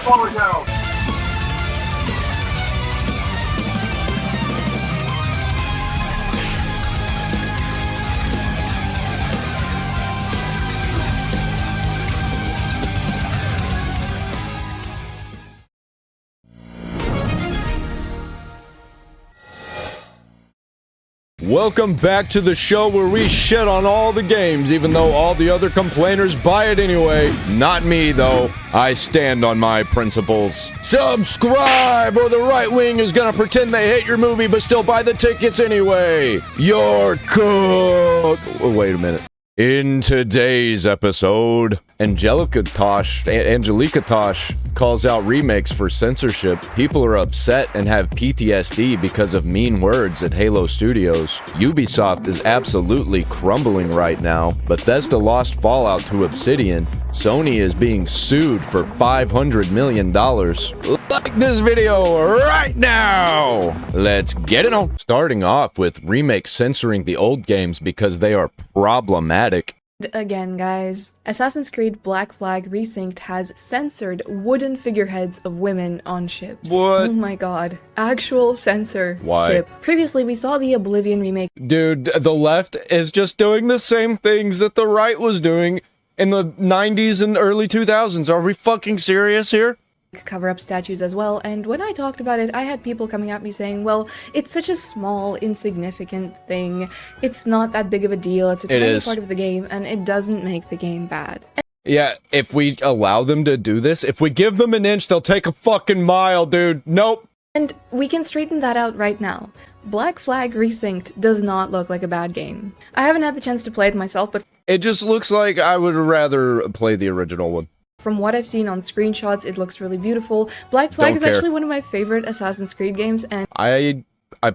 Forward down. Welcome back to the show where we shit on all the games, even though all the other complainers buy it anyway. Not me, though. I stand on my principles. Subscribe, or the right wing is gonna pretend they hate your movie but still buy the tickets anyway. You're cooked. Oh, wait a minute. In today's episode, Angelica Tosh calls out Remakes for censorship. People are upset and have PTSD because of mean words at Halo Studios. Ubisoft is absolutely crumbling right now. Bethesda lost Fallout to Obsidian. Sony is being sued for $500 million. Like this video right now! Let's get it on! Starting off with Remakes censoring the old games because they are problematic. Again, guys, Assassin's Creed Black Flag Resynced has censored wooden figureheads of women on ships. What? Oh my god. Actual censorship. Why? Previously, we saw the Oblivion remake. Dude, the left is just doing the same things that the right was doing in the 90s and early 2000s. Are we fucking serious here? Cover up statues as well, and when I talked about it, I had people coming at me saying, well, it's such a small, insignificant thing, it's not that big of a deal, it's a tiny part of the game, and it doesn't make the game bad. Yeah, if we allow them to do this, if we give them an inch, they'll take a fucking mile, dude. Nope. And we can straighten that out right now. Black Flag Resynced does not look like a bad game. I haven't had the chance to play it myself, but it just looks like I would rather play the original one. From what I've seen on screenshots, it looks really beautiful. Black Flag is actually one of my favorite Assassin's Creed games, and I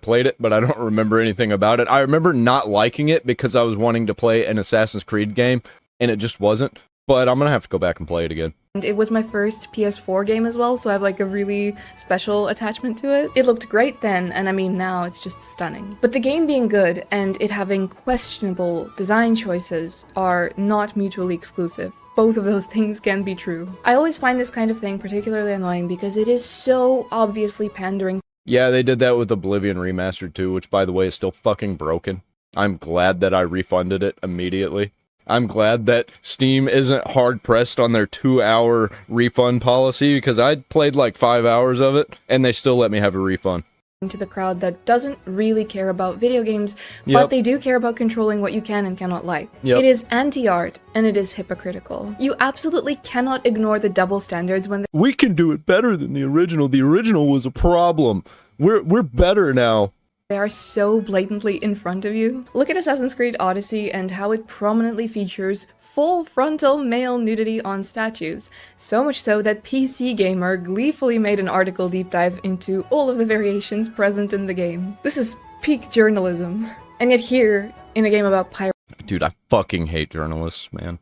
played it, but I don't remember anything about it. I remember not liking it because I was wanting to play an Assassin's Creed game, and it just wasn't. But I'm gonna have to go back and play it again. And it was my first PS4 game as well, so I have like a really special attachment to it. It looked great then, and I mean now it's just stunning. But the game being good and it having questionable design choices are not mutually exclusive. Both of those things can be true. I always find this kind of thing particularly annoying because it is so obviously pandering. Yeah, they did that with Oblivion Remastered too, which by the way is still fucking broken. I'm glad that I refunded it immediately. I'm glad that Steam isn't hard-pressed on their 2-hour refund policy, because I played like 5 hours of it, and they still let me have a refund. To the crowd that doesn't really care about video games, but they do care about controlling what you can and cannot like. It is anti-art, and it is hypocritical. You absolutely cannot ignore the double standards when we can do it better than the original. The original was a problem. We're better now. They are so blatantly in front of you. Look at Assassin's Creed Odyssey and how it prominently features full frontal male nudity on statues. So much so that PC Gamer gleefully made an article deep dive into all of the variations present in the game. This is peak journalism. And yet here, in a game about pirates— dude, I fucking hate journalists, man.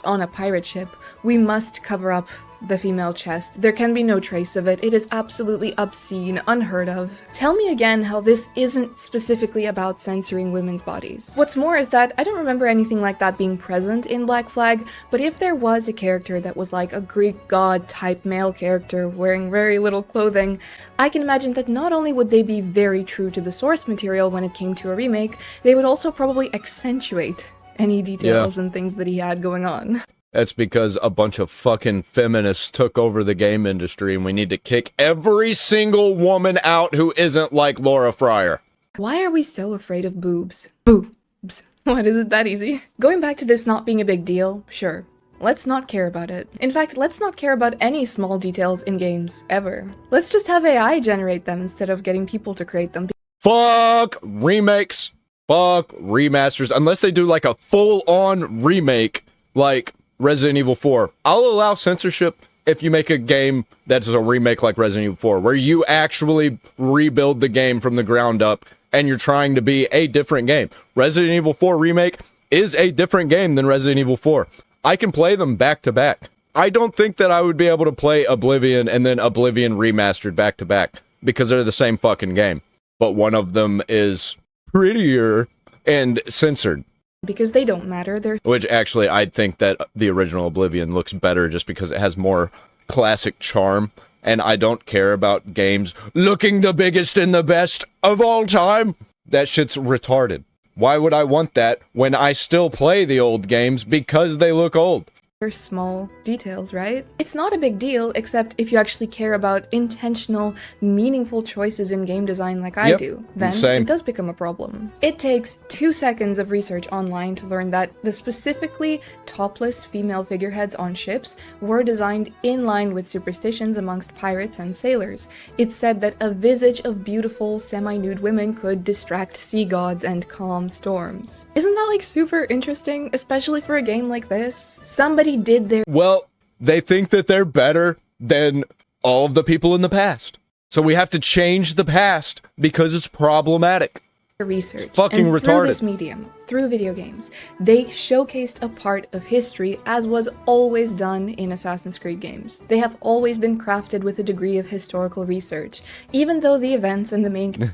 On a pirate ship, we must cover up the female chest. There can be no trace of it. It is absolutely obscene, unheard of. Tell me again how this isn't specifically about censoring women's bodies. What's more is that I don't remember anything like that being present in Black Flag, but if there was a character that was like a Greek god type male character wearing very little clothing, I can imagine that not only would they be very true to the source material when it came to a remake, they would also probably accentuate any details and things that he had going on. That's because a bunch of fucking feminists took over the game industry, and we need to kick every single woman out who isn't like Laura Fryer. Why are we so afraid of boobs? Boobs. What, is it that easy? Going back to this not being a big deal, sure. Let's not care about it. In fact, let's not care about any small details in games, ever. Let's just have AI generate them instead of getting people to create them. Fuck remakes. Fuck remasters. Unless they do like a full-on remake, like Resident Evil 4. I'll allow censorship if you make a game that's a remake like Resident Evil 4, where you actually rebuild the game from the ground up and you're trying to be a different game. Resident Evil 4 Remake is a different game than Resident Evil 4. I can play them back to back. I don't think that I would be able to play Oblivion and then Oblivion Remastered back to back because they're the same fucking game. But one of them is prettier and censored. Because they don't matter, they're— Which actually, I think that the original Oblivion looks better just because it has more classic charm, and I don't care about games looking the biggest and the best of all time. That shit's retarded. Why would I want that when I still play the old games because they look old? Small details, right? It's not a big deal, except if you actually care about intentional, meaningful choices in game design like I do, then it does become a problem. It takes 2 seconds of research online to learn that the specifically topless female figureheads on ships were designed in line with superstitions amongst pirates and sailors. It's said that a visage of beautiful, semi-nude women could distract sea gods and calm storms. Isn't that like super interesting, especially for a game like this? Somebody did their— Well, they think that they're better than all of the people in the past. So we have to change the past because it's problematic. Research. It's fucking and retarded. Through this medium, through video games, they showcased a part of history as was always done in Assassin's Creed games. They have always been crafted with a degree of historical research, even though the events and the main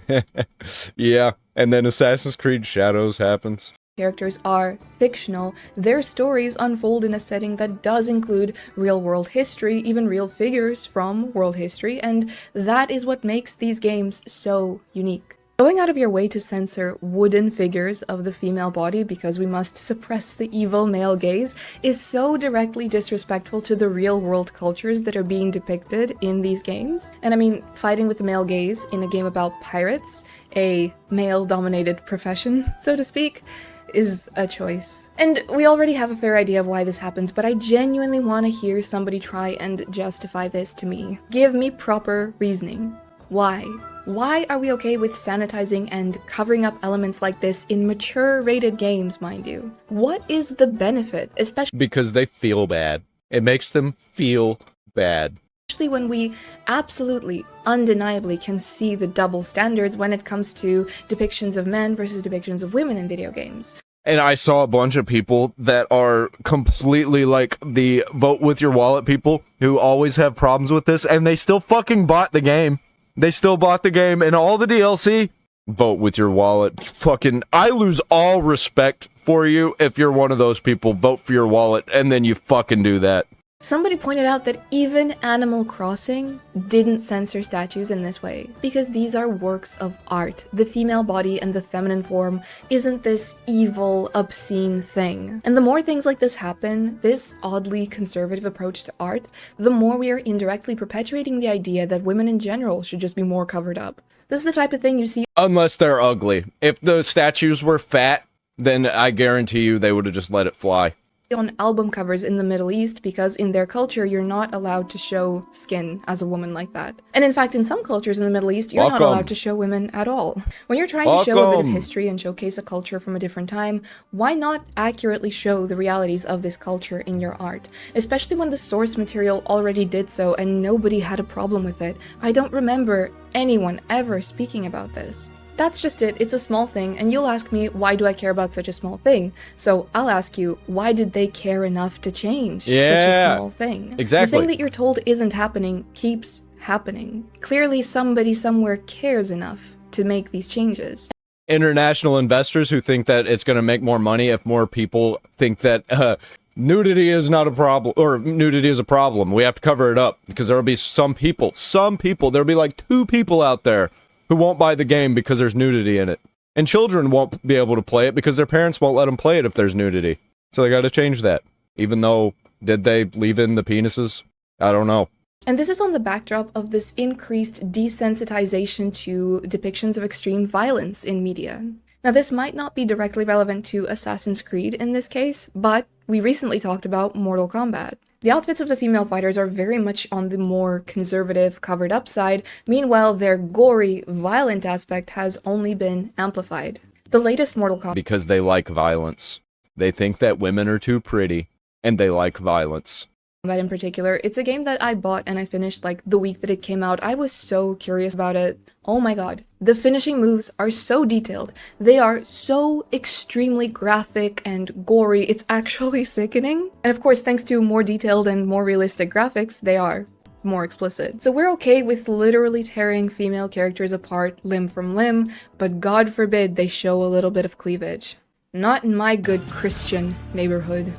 yeah, and then Assassin's Creed Shadows happens. Characters are fictional. Their stories unfold in a setting that does include real-world history, even real figures from world history, and that is what makes these games so unique. Going out of your way to censor wooden figures of the female body because we must suppress the evil male gaze is so directly disrespectful to the real-world cultures that are being depicted in these games. And I mean, fighting with the male gaze in a game about pirates, a male-dominated profession, so to speak, is a choice. And we already have a fair idea of why this happens, but I genuinely want to hear somebody try and justify this to me. Give me proper reasoning. Why? Why are we okay with sanitizing and covering up elements like this in mature rated games, mind you? What is the benefit, especially because they feel bad. It makes them feel bad. Especially when we absolutely, undeniably can see the double standards when it comes to depictions of men versus depictions of women in video games. And I saw a bunch of people that are completely like the vote with your wallet people who always have problems with this, and they still fucking bought the game. They still bought the game and all the DLC. Vote with your wallet. Fucking, I lose all respect for you if you're one of those people. Vote for your wallet, and then you fucking do that. Somebody pointed out that even Animal Crossing didn't censor statues in this way, because these are works of art. The female body and the feminine form isn't this evil, obscene thing. And the more things like this happen, this oddly conservative approach to art, the more we are indirectly perpetuating the idea that women in general should just be more covered up. This is the type of thing you see— Unless they're ugly. If the statues were fat, then I guarantee you they would have just let it fly. On album covers in the Middle East, because in their culture you're not allowed to show skin as a woman like that. And in fact, in some cultures in the Middle East, you're not allowed to show women at all. When you're trying to show a bit of history and showcase a culture from a different time, why not accurately show the realities of this culture in your art? Especially when the source material already did so and nobody had a problem with it. I don't remember anyone ever speaking about this. That's just it, it's a small thing, and you'll ask me, why do I care about such a small thing? So I'll ask you, why did they care enough to change such a small thing? Exactly. The thing that you're told isn't happening keeps happening. Clearly somebody somewhere cares enough to make these changes. International investors who think that it's going to make more money if more people think that nudity is not a problem, or nudity is a problem. We have to cover it up, because there'll be some people, there'll be like 2 people out there who won't buy the game because there's nudity in it. And children won't be able to play it because their parents won't let them play it if there's nudity. So they gotta change that. Even though, did they leave in the penises? I don't know. And this is on the backdrop of this increased desensitization to depictions of extreme violence in media. Now, this might not be directly relevant to Assassin's Creed in this case, but we recently talked about Mortal Kombat. The outfits of the female fighters are very much on the more conservative, covered-up side. Meanwhile, their gory, violent aspect has only been amplified. The latest Mortal Kombat— Because they like violence. They think that women are too pretty, and they like violence. In particular, it's a game that I bought and I finished like the week that it came out. I was so curious about it. Oh my god. The finishing moves are so detailed. They are so extremely graphic and gory. It's actually sickening. And of course, thanks to more detailed and more realistic graphics, they are more explicit. So we're okay with literally tearing female characters apart limb from limb, but God forbid they show a little bit of cleavage. Not in my good Christian neighborhood.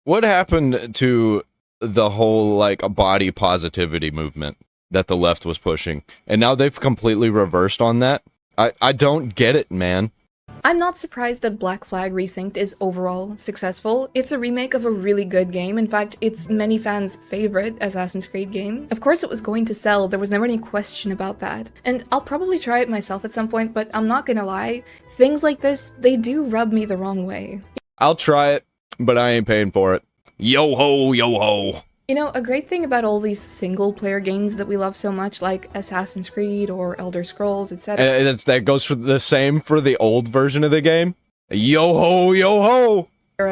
What happened to the whole, like, body positivity movement that the left was pushing. And now they've completely reversed on that. I don't get it, man. I'm not surprised that Black Flag Resynced is overall successful. It's a remake of a really good game. In fact, it's many fans' favorite Assassin's Creed game. Of course it was going to sell, there was never any question about that. And I'll probably try it myself at some point, but I'm not gonna lie, things like this, they do rub me the wrong way. I'll try it, but I ain't paying for it. Yo ho, yo ho. You know, a great thing about all these single-player games that we love so much, like Assassin's Creed or Elder Scrolls, etc. That goes for the same for the old version of the game. Yo ho, yo ho!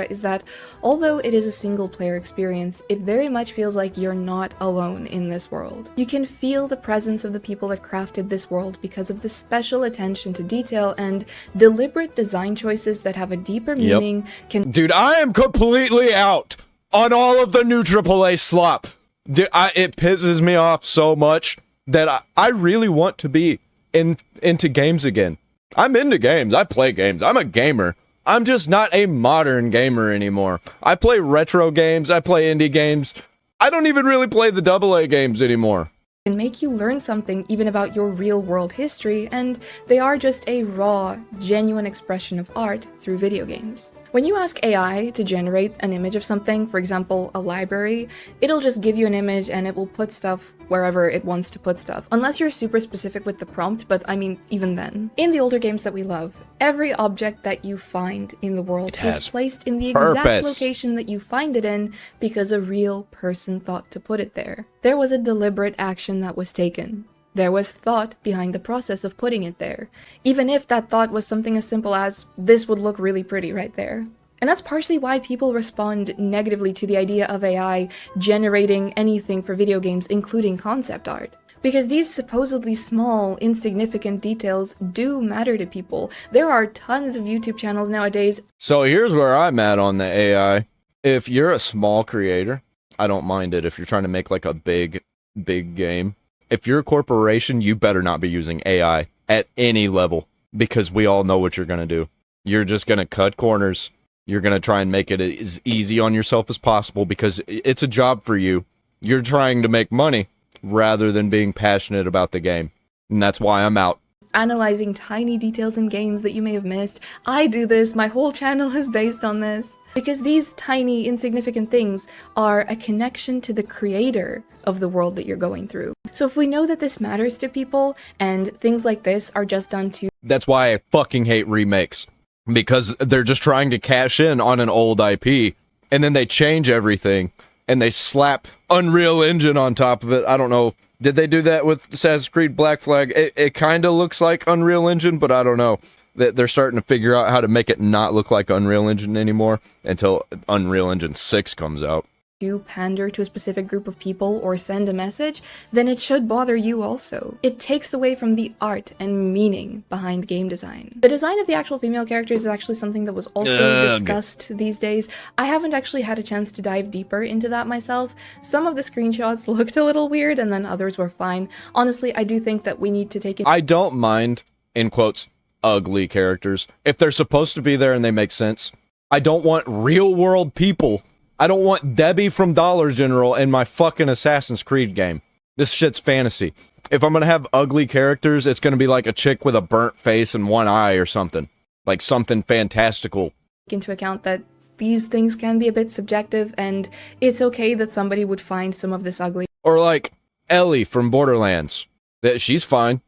Is that although it is a single-player experience, it very much feels like you're not alone in this world. You can feel the presence of the people that crafted this world because of the special attention to detail and deliberate design choices that have a deeper meaning. Dude, I am completely out on all of the new AAA slop. Dude, it pisses me off so much that I really want to be into games again. I'm into games. I play games. I'm a gamer. I'm just not a modern gamer anymore. I play retro games. I play indie games. I don't even really play the AA games anymore. Can make you learn something even about your real-world history, and they are just a raw, genuine expression of art through video games. When you ask AI to generate an image of something, for example, a library, it'll just give you an image and it will put stuff wherever it wants to put stuff. Unless you're super specific with the prompt, but I mean, even then. In the older games that we love, every object that you find in the world is placed in the exact location that you find it in because a real person thought to put it there. There was a deliberate action that was taken. There was thought behind the process of putting it there, even if that thought was something as simple as, this would look really pretty right there. And that's partially why people respond negatively to the idea of AI generating anything for video games, including concept art. Because these supposedly small, insignificant details do matter to people. There are tons of YouTube channels nowadays. So here's where I'm at on the AI. If you're a small creator, I don't mind it if you're trying to make like a big game. If you're a corporation, you better not be using AI at any level, because we all know what you're going to do. You're just going to cut corners. You're going to try and make it as easy on yourself as possible because it's a job for you. You're trying to make money rather than being passionate about the game. And that's why I'm out. Analyzing tiny details in games that you may have missed. I do this. My whole channel is based on this. Because these tiny, insignificant things are a connection to the creator of the world that you're going through. So if we know that this matters to people, and things like this are just done to... That's why I fucking hate remakes. Because they're just trying to cash in on an old IP, and then they change everything, and they slap Unreal Engine on top of it. I don't know. Did they do that with Assassin's Creed Black Flag? It kind of looks like Unreal Engine, but I don't know. They're starting to figure out how to make it not look like Unreal Engine anymore until Unreal Engine 6 comes out. You pander to a specific group of people or send a message, then it should bother you also. It takes away from the art and meaning behind game design. The design of the actual female characters is actually something that was also discussed these days. I haven't actually had a chance to dive deeper into that myself. Some of the screenshots looked a little weird and then others were fine. Honestly, I do think that we need to take it— I don't mind, in quotes, ugly characters if they're supposed to be there and they make sense. I don't want real world people. I don't want Debbie from Dollar General in my fucking Assassin's Creed game. This shit's fantasy. If I'm gonna have ugly characters, it's gonna be like a chick with a burnt face and one eye or something. Like something fantastical. Into account that these things can be a bit subjective, and it's okay that somebody would find some of this ugly. Or like Ellie from Borderlands. She's fine.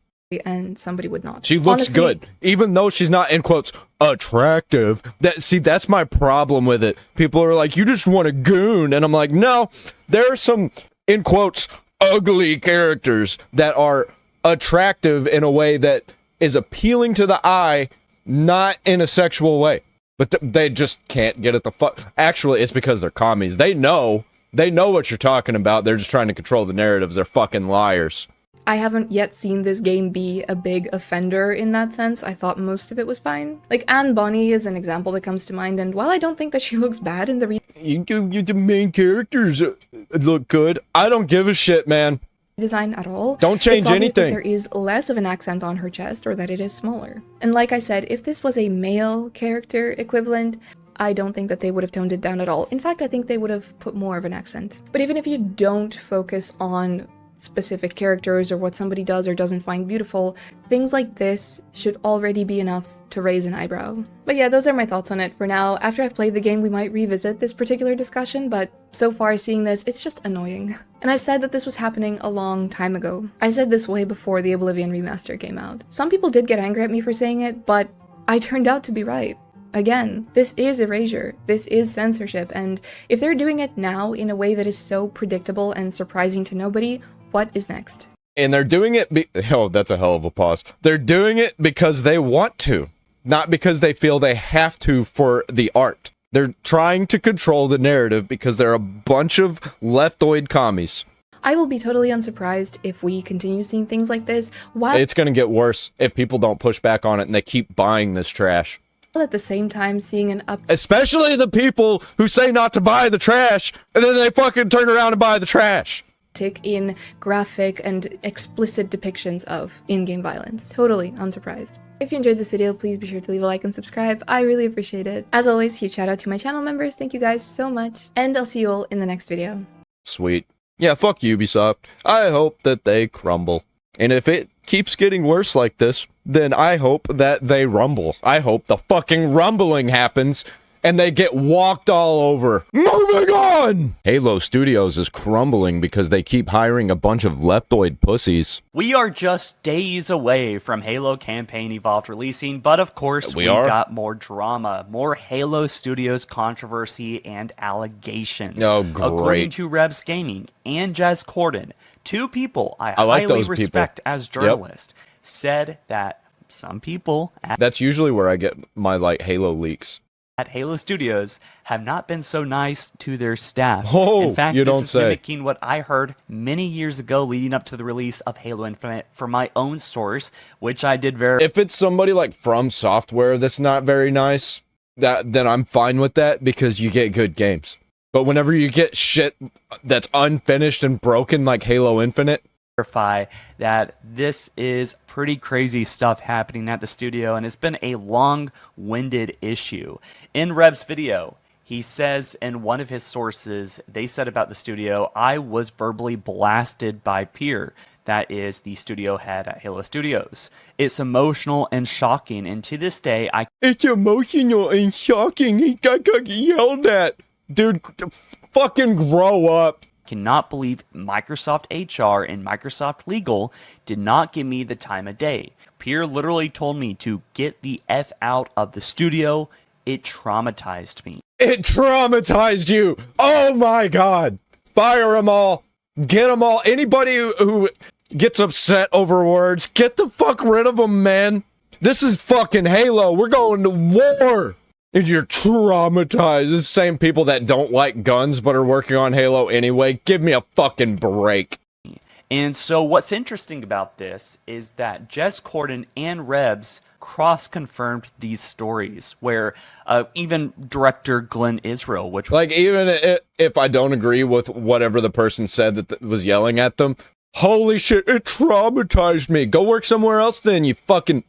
And somebody would not. She looks good, even though she's not, in quotes, attractive. That's my problem with it. People are like, you just want a goon, and I'm like, no, there are some, in quotes, ugly characters that are attractive in a way that is appealing to the eye, not in a sexual way. But they just can't get it the fuck. Actually, it's because they're commies. They know what you're talking about. They're just trying to control the narratives. They're fucking liars. I haven't yet seen this game be a big offender in that sense. I thought most of it was fine. Like, Anne Bonny is an example that comes to mind, and while I don't think that she looks bad in the the main characters look good. I don't give a shit, man. Design at all. Don't change anything. There is less of an accent on her chest, or that it is smaller. And like I said, if this was a male character equivalent, I don't think that they would have toned it down at all. In fact, I think they would have put more of an accent. But even if you don't focus on specific characters or what somebody does or doesn't find beautiful, things like this should already be enough to raise an eyebrow. But yeah, those are my thoughts on it for now. After I've played the game, we might revisit this particular discussion, but so far seeing this, it's just annoying. And I said that this was happening a long time ago. I said this way before the Oblivion remaster came out. Some people did get angry at me for saying it, but I turned out to be right. Again, this is erasure, this is censorship, and if they're doing it now in a way that is so predictable and surprising to nobody, what is next? And they're doing it oh, that's a hell of a pause. They're doing it because they want to, not because they feel they have to for the art. They're trying to control the narrative because they're a bunch of leftoid commies. I will be totally unsurprised if we continue seeing things like this, while It's gonna get worse if people don't push back on it and they keep buying this trash. at the same time seeing an Especially the people who say not to buy the trash, and then they fucking turn around and buy the trash. uptick in graphic and explicit depictions of in-game violence. Totally unsurprised. If you enjoyed this video, please be sure to leave a like and subscribe. I really appreciate it. As always, huge shout out to my channel members. Thank you guys so much. And I'll see you all in the next video. Sweet. Yeah, fuck Ubisoft. I hope that they crumble. And if it keeps getting worse like this, then I hope that they rumble. I hope the fucking rumbling happens and they get walked all over. Moving on! Halo Studios is crumbling because they keep hiring a bunch of leftoid pussies. We are just days away from Halo Campaign Evolved releasing, but of course we got more drama, more Halo Studios controversy and allegations. Oh, great. According to Rebs Gaming and Jez Corden, two people I like highly those respect people. as journalists, said that some people That's usually where I get my, like, Halo leaks. at Halo Studios have not been so nice to their staff. Oh, in fact, you this don't is say. mimicking what I heard many years ago leading up to the release of Halo Infinite from my own source, which I did verify. If it's somebody like From Software that's not very nice, then I'm fine with that because you get good games. But whenever you get shit that's unfinished and broken like Halo Infinite, that this is pretty crazy stuff happening at the studio, and it's been a long-winded issue. In Reb's video, he says in one of his sources, they said about the studio, I was verbally blasted by Pierre. That is the studio head at Halo Studios. It's emotional and shocking, and to this day, it's emotional and shocking. He got yelled at. Dude, fucking grow up. cannot believe Microsoft HR and Microsoft Legal did not give me the time of day. Pierre literally told me to get the F out of the studio. It traumatized me. It traumatized you. Oh my god. Fire them all. Get them all. Anybody who gets upset over words, get the fuck rid of them, man. This is fucking Halo. We're going to war. And you're traumatized. It's the same people that don't like guns but are working on Halo anyway. Give me a fucking break. And so what's interesting about this is that Jez Corden and Rebs cross-confirmed these stories, where even director Glenn Israel, which... Like, even if I don't agree with whatever the person said that was yelling at them, holy shit, it traumatized me. Go work somewhere else then, you fucking...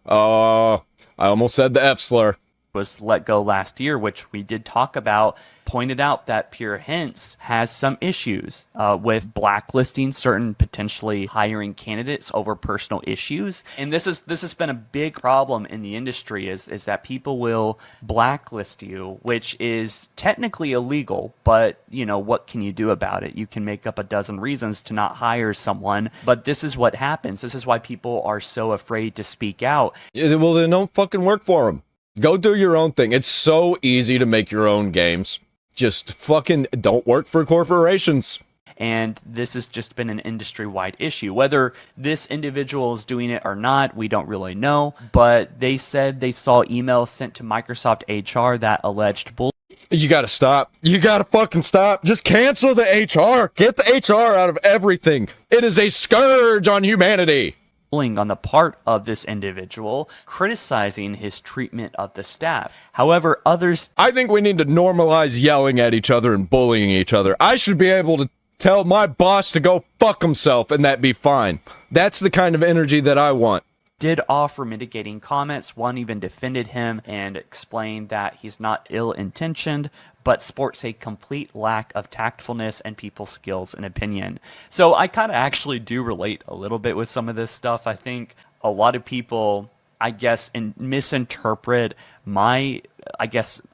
I almost said the F slur. Was let go last year, which we did talk about, pointed out that Pierre Hintz has some issues with blacklisting certain potentially hiring candidates over personal issues. And this has been a big problem in the industry is that people will blacklist you, which is technically illegal, but you know, what can you do about it? You can make up a dozen reasons to not hire someone, but this is what happens. This is why people are so afraid to speak out. Yeah, well, then don't fucking work for them. Go do your own thing. It's so easy to make your own games. Just fucking don't work for corporations. And this has just been an industry-wide issue. Whether this individual is doing it or not, we don't really know. But they said they saw emails sent to Microsoft HR that alleged bull. You gotta stop. You gotta fucking stop. Just cancel the HR. Get the HR out of everything. It is a scourge on humanity. On the part of this individual, criticizing his treatment of the staff. However, others... I think we need to normalize yelling at each other and bullying each other. I should be able to tell my boss to go fuck himself and that be fine. That's the kind of energy that I want. did offer mitigating comments. One even defended him and explained that he's not ill-intentioned, but sports a complete lack of tactfulness and people's skills and opinion. So I kind of actually do relate a little bit with some of this stuff. I think a lot of people, I guess, misinterpret my,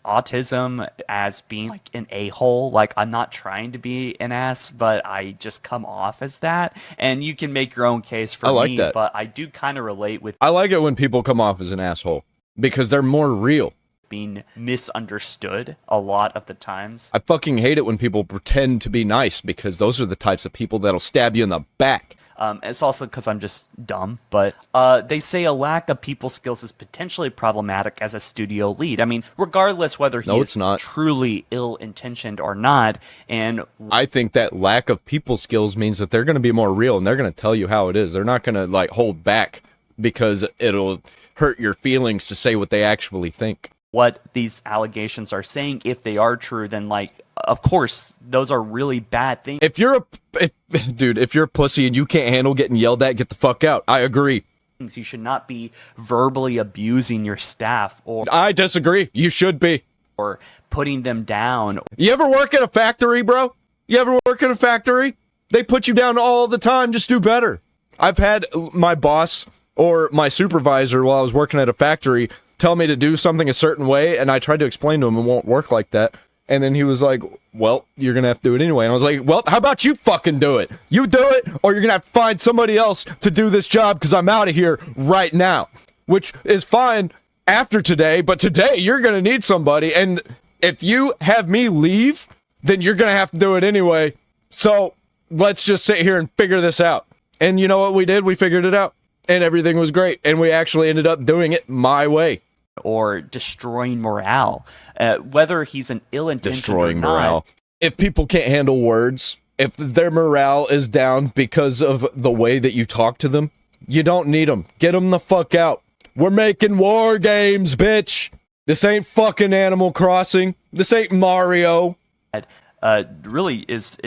autism as being like an a-hole. Like, I'm not trying to be an ass, but I just come off as that. And you can make your own case for me, that. but I do kind of relate with I like it when people come off as an asshole because they're more real. being misunderstood a lot of the times. I fucking hate it when people pretend to be nice because those are the types of people that'll stab you in the back. It's also because I'm just dumb, but they say a lack of people skills is potentially problematic as a studio lead. I mean, regardless whether he is truly ill-intentioned or not. And I think that lack of people skills means that they're going to be more real and they're going to tell you how it is. They're not going to like hold back because it'll hurt your feelings to say what they actually think. What these allegations are saying, if they are true, then like, of course, those are really bad things. If you're a pussy and you can't handle getting yelled at, get the fuck out. I agree. You should not be verbally abusing your staff, or I disagree. You should be. Or putting them down. You ever work at a factory, bro? You ever work at a factory? They put you down all the time. Just do better. I've had my boss or my supervisor while I was working at a factory tell me to do something a certain way, and I tried to explain to him it won't work like that. And then he was like, well, you're gonna have to do it anyway. And I was like, well, how about you fucking do it? You do it, or you're gonna have to find somebody else to do this job because I'm out of here right now. Which is fine after today, but today you're gonna need somebody. And if you have me leave, then you're gonna have to do it anyway. So let's just sit here and figure this out. And you know what we did? We figured it out. And everything was great. And we actually ended up doing it my way. Or destroying morale, whether he's an ill-intentioned or not. Morale. If people can't handle words, if their morale is down because of the way that you talk to them, you don't need them. Get them the fuck out. We're making war games, bitch. This ain't fucking Animal Crossing. This ain't Mario. Really is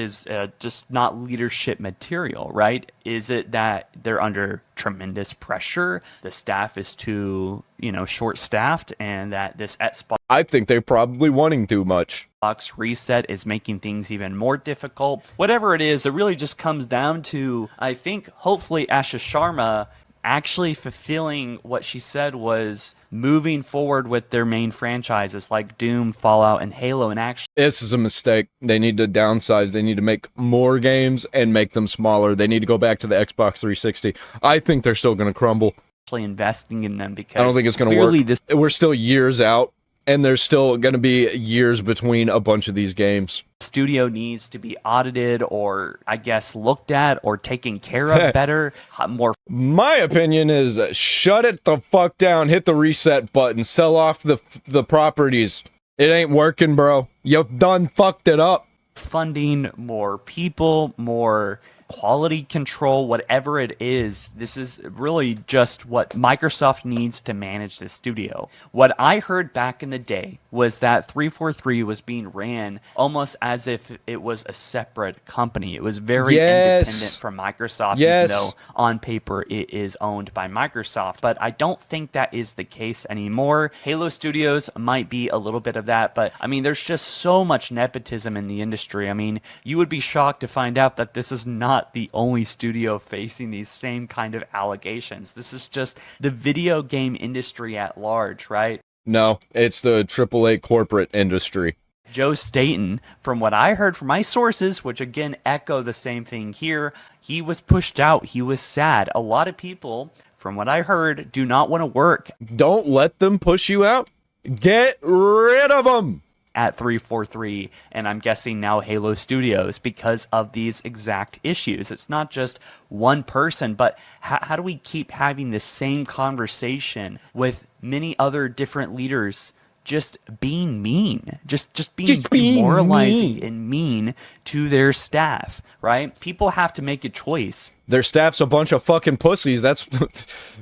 just not leadership material, right? Is it that they're under tremendous pressure, the staff is too, short-staffed, and that this Xbox I think they're probably wanting too much. reset is making things even more difficult? Whatever it is, it really just comes down to, I think, hopefully Asha Sharma actually fulfilling what she said was moving forward with their main franchises like Doom, Fallout, and Halo, and actually this is a mistake. They need to downsize. They need to make more games and make them smaller. They need to go back to the Xbox 360. I think they're still going to crumble. Investing in them because I don't think it's going to work. We're still years out, and there's still going to be years between a bunch of these games. Studio needs to be audited or, I guess, looked at or taken care of better. More. My opinion is shut it the fuck down, hit the reset button, sell off the properties. It ain't working, bro. You've done fucked it up. Funding, more people, more quality control, whatever it is. This is really just what Microsoft needs to manage this studio. What I heard back in the day was that 343 was being ran almost as if it was a separate company. It was very independent from Microsoft, even though on paper it is owned by Microsoft. But I don't think that is the case anymore. Halo Studios might be a little bit of that, but I mean, there's just so much nepotism in the industry. I mean, you would be shocked to find out that this is not the only studio facing these same kind of allegations. This is just the video game industry at large, right? No, it's the AAA corporate industry. Joe Staten, from what I heard from my sources, which again echo the same thing here, he was pushed out. He was sad. A lot of people, from what I heard, do not want to work. Don't let them push you out. Get rid of them. At 343, and I'm guessing now Halo Studios, because of these exact issues. It's not just one person, but how do we keep having the same conversation with many other different leaders just being mean, just being demoralizing and mean to their staff, right? People have to make a choice. Their staff's a bunch of fucking pussies.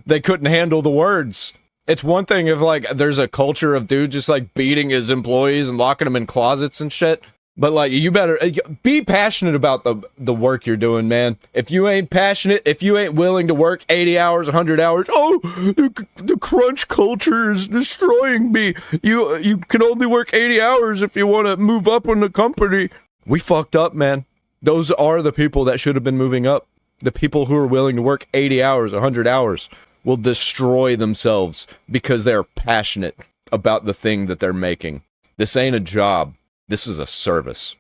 They couldn't handle the words. It's one thing if, like, there's a culture of dudes just, like, beating his employees and locking them in closets and shit. But like, you better be passionate about the work you're doing, man. If you ain't passionate, if you ain't willing to work 80 hours, 100 hours, oh, the crunch culture is destroying me. You can only work 80 hours if you want to move up in the company. We fucked up, man. Those are the people that should have been moving up. The people who are willing to work 80 hours, 100 hours will destroy themselves because they're passionate about the thing that they're making. This ain't a job. This is a service.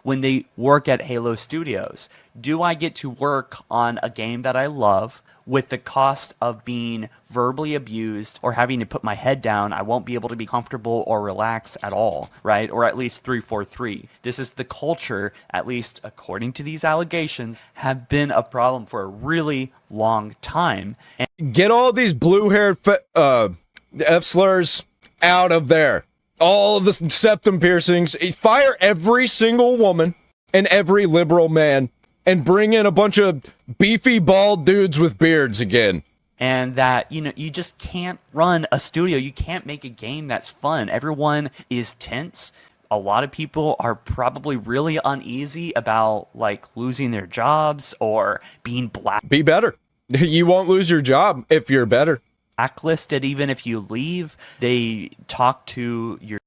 When they work at Halo Studios, do I get to work on a game that I love with the cost of being verbally abused or having to put my head down? I won't be able to be comfortable or relax at all, right? Or at least 343. This is the culture, at least according to these allegations, have been a problem for a really long time. And get all these blue-haired F-slurs out of there. All of the septum piercings. Fire every single woman and every liberal man and bring in a bunch of beefy bald dudes with beards again. And that, you just can't run a studio. You can't make a game that's fun. Everyone is tense. A lot of people are probably really uneasy about like losing their jobs or being Be better. You won't lose your job if you're better. Blacklisted. Even if you leave, they talk to your...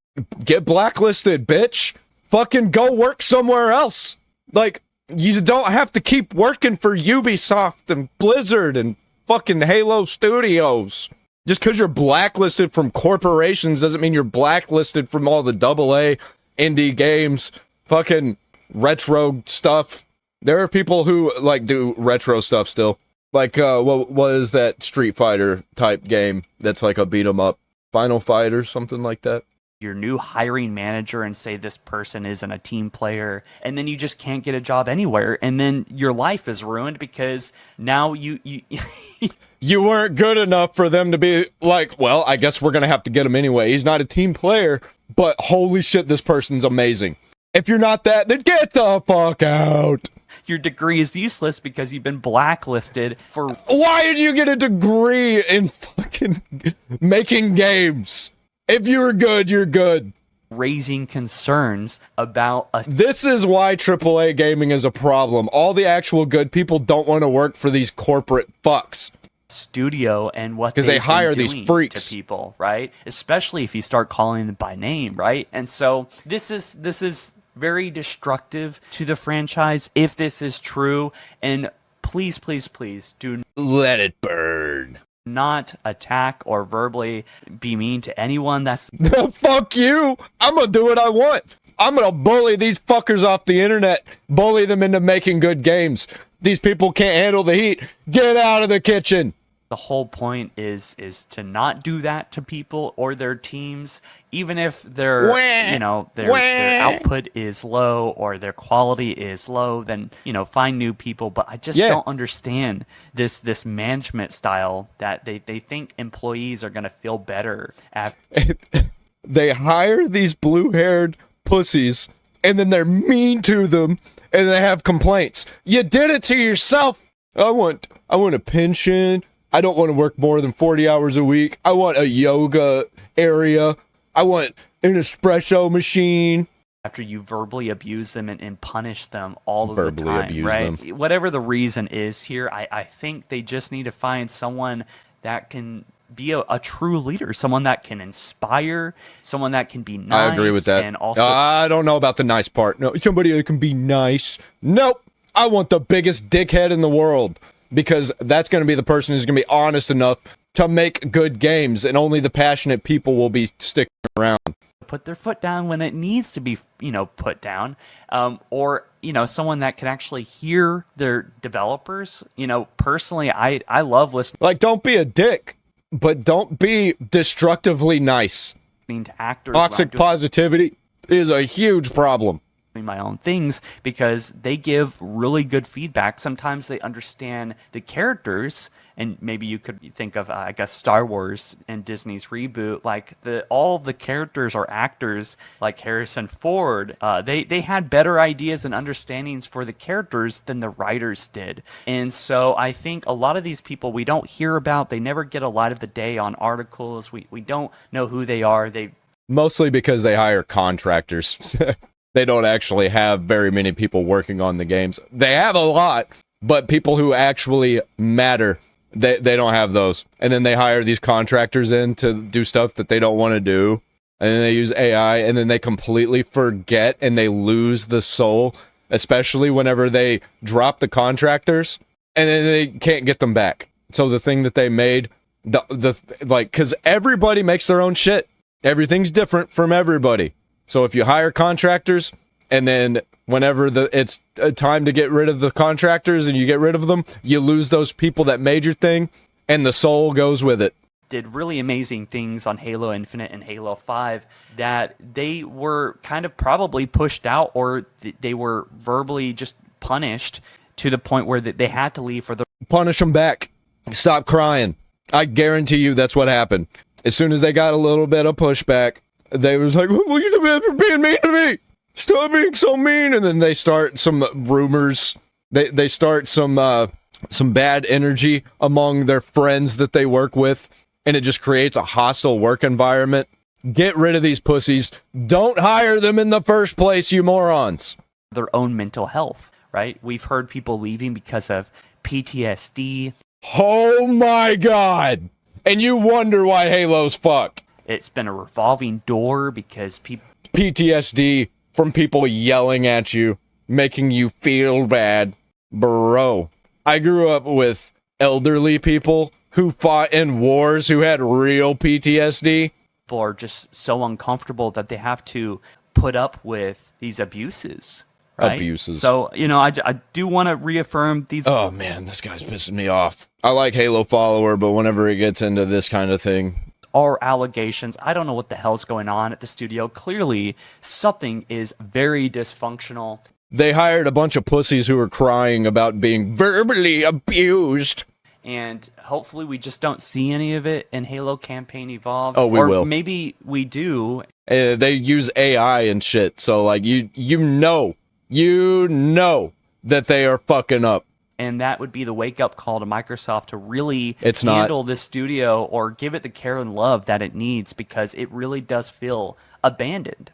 Get blacklisted, bitch. Fucking go work somewhere else. Like, you don't have to keep working for Ubisoft and Blizzard and fucking Halo Studios. Just because you're blacklisted from corporations doesn't mean you're blacklisted from all the AA indie games, fucking retro stuff. There are people who like do retro stuff still. Like, what is that Street Fighter type game that's like a beat 'em up? Final Fight or something like that? Your new hiring manager and say this person isn't a team player, and then you just can't get a job anywhere, and then your life is ruined because now you you weren't good enough for them to be like, well, I guess we're gonna have to get him anyway. He's not a team player, but holy shit, this person's amazing. If you're not that, then get the fuck out. Your degree is useless because you've been blacklisted for... Why did you get a degree in fucking making games? If you were good, you're good. Raising concerns about a... This is why AAA gaming is a problem. All the actual good people don't want to work for these corporate fucks. Studio and what because they hire these freaks to people, right? Especially if you start calling them by name, right? And so this is very destructive to the franchise if this is true. And please, please, please do let it burn. Not attack or verbally be mean to anyone. That's fuck you. I'm gonna do what I want. I'm gonna bully these fuckers off the internet, bully them into making good games. These people can't handle the heat. Get out of the kitchen. The whole point is to not do that to people or their teams, even if their their output is low or their quality is low. Then find new people. But I just don't understand this management style that they think employees are gonna feel better after. They hire these blue-haired pussies and then they're mean to them and they have complaints. You did it to yourself. I want a pension. I don't want to work more than 40 hours a week. I want a yoga area. I want an espresso machine. After you verbally abuse them and punish them all of the time, right? Them. Whatever the reason is here, I think they just need to find someone that can be a true leader, someone that can inspire, someone that can be nice. I agree with that. And also, I don't know about the nice part. No, somebody that can be nice. Nope. I want the biggest dickhead in the world. Because that's going to be the person who's going to be honest enough to make good games, and only the passionate people will be sticking around. Put their foot down when it needs to be, put down, or someone that can actually hear their developers. Personally, I love listening. Like, don't be a dick, but don't be destructively nice. To actors. Toxic positivity is a huge problem. My own things because they give really good feedback. Sometimes they understand the characters, and maybe you could think of I guess Star Wars and Disney's reboot, like all the characters or actors like Harrison Ford, they had better ideas and understandings for the characters than the writers did. And so I think a lot of these people we don't hear about, they never get a light of the day on articles. We don't know who they are. They mostly because they hire contractors. They don't actually have very many people working on the games. They have a lot, but people who actually matter, they don't have those. And then they hire these contractors in to do stuff that they don't want to do. And then they use AI, and then they completely forget and they lose the soul, especially whenever they drop the contractors, and then they can't get them back. So the thing that they made, because everybody makes their own shit. Everything's different from everybody. So if you hire contractors, and then whenever it's time to get rid of the contractors and you get rid of them, you lose those people that made your thing, and the soul goes with it. Did really amazing things on Halo Infinite and Halo 5 that they were kind of probably pushed out, or they were verbally just punished to the point where they had to leave for the... Punish them back. Stop crying. I guarantee you that's what happened. As soon as they got a little bit of pushback, they was like, well, you're being mean to me. Stop being so mean. And then they start some rumors. They start some bad energy among their friends that they work with. And it just creates a hostile work environment. Get rid of these pussies. Don't hire them in the first place, you morons. Their own mental health, right? We've heard people leaving because of PTSD. Oh my God. And you wonder why Halo's fucked. It's been a revolving door because people... PTSD from people yelling at you, making you feel bad. Bro, I grew up with elderly people who fought in wars who had real PTSD. People are just so uncomfortable that they have to put up with these abuses. Right? Abuses. So, I do want to reaffirm these... Oh, man, this guy's pissing me off. I like Halo Follower, but whenever it gets into this kind of thing... Are allegations. I don't know what the hell's going on at the studio. Clearly, something is very dysfunctional. They hired a bunch of pussies who were crying about being verbally abused. And hopefully we just don't see any of it in Halo Campaign Evolved. Oh, we will. Or maybe we do. They use AI and shit, so like you know that they are fucking up. And that would be the wake-up call to Microsoft to really handle handle this studio or give it the care and love that it needs, because it really does feel abandoned.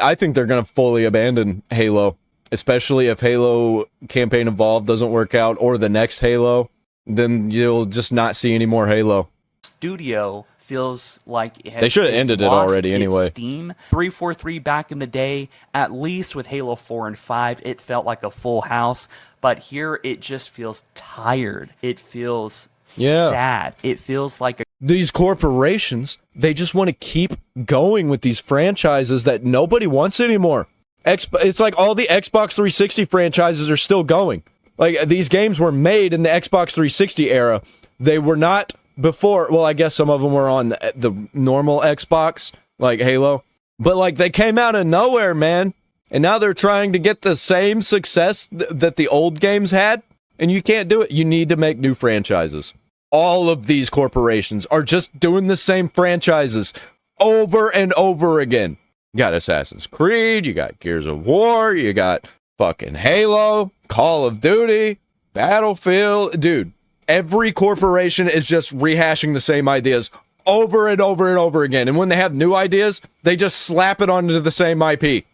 I think they're going to fully abandon Halo, especially if Halo Campaign Evolved doesn't work out, or the next Halo. Then you'll just not see any more Halo. Studio feels like it has, they should have ended it already anyway. Steam 343 back in the day, at least with Halo 4 and 5, it felt like a full house. But here it just feels tired. It feels sad. It feels like these corporations, they just want to keep going with these franchises that nobody wants anymore. It's like all the Xbox 360 franchises are still going. Like, these games were made in the Xbox 360 era. They were not before. Well, I guess some of them were on the normal Xbox, like Halo. But, like, they came out of nowhere, man. And now they're trying to get the same success that the old games had. And you can't do it. You need to make new franchises. All of these corporations are just doing the same franchises over and over again. You got Assassin's Creed, you got Gears of War, you got fucking Halo, Call of Duty, Battlefield. Dude, every corporation is just rehashing the same ideas over and over and over again. And when they have new ideas, they just slap it onto the same IP.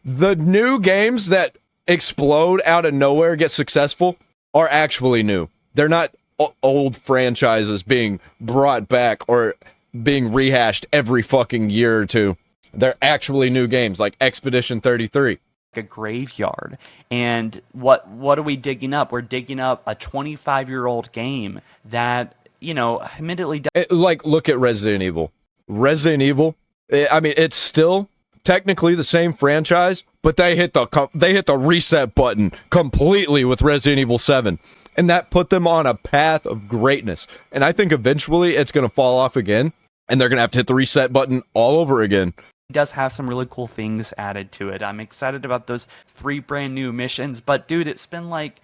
The new games that explode out of nowhere, get successful, are actually new. They're not old franchises being brought back or being rehashed every fucking year or two. They're actually new games, like Expedition 33. A graveyard. And what are we digging up? We're digging up a 25-year-old game that, admittedly... Like, look at Resident Evil. Resident Evil, I mean, it's still technically the same franchise, but they hit the reset button completely with Resident Evil 7. And that put them on a path of greatness. And I think eventually it's going to fall off again, and they're going to have to hit the reset button all over again. It does have some really cool things added to it. I'm excited about those 3 brand new missions, but dude, it's been like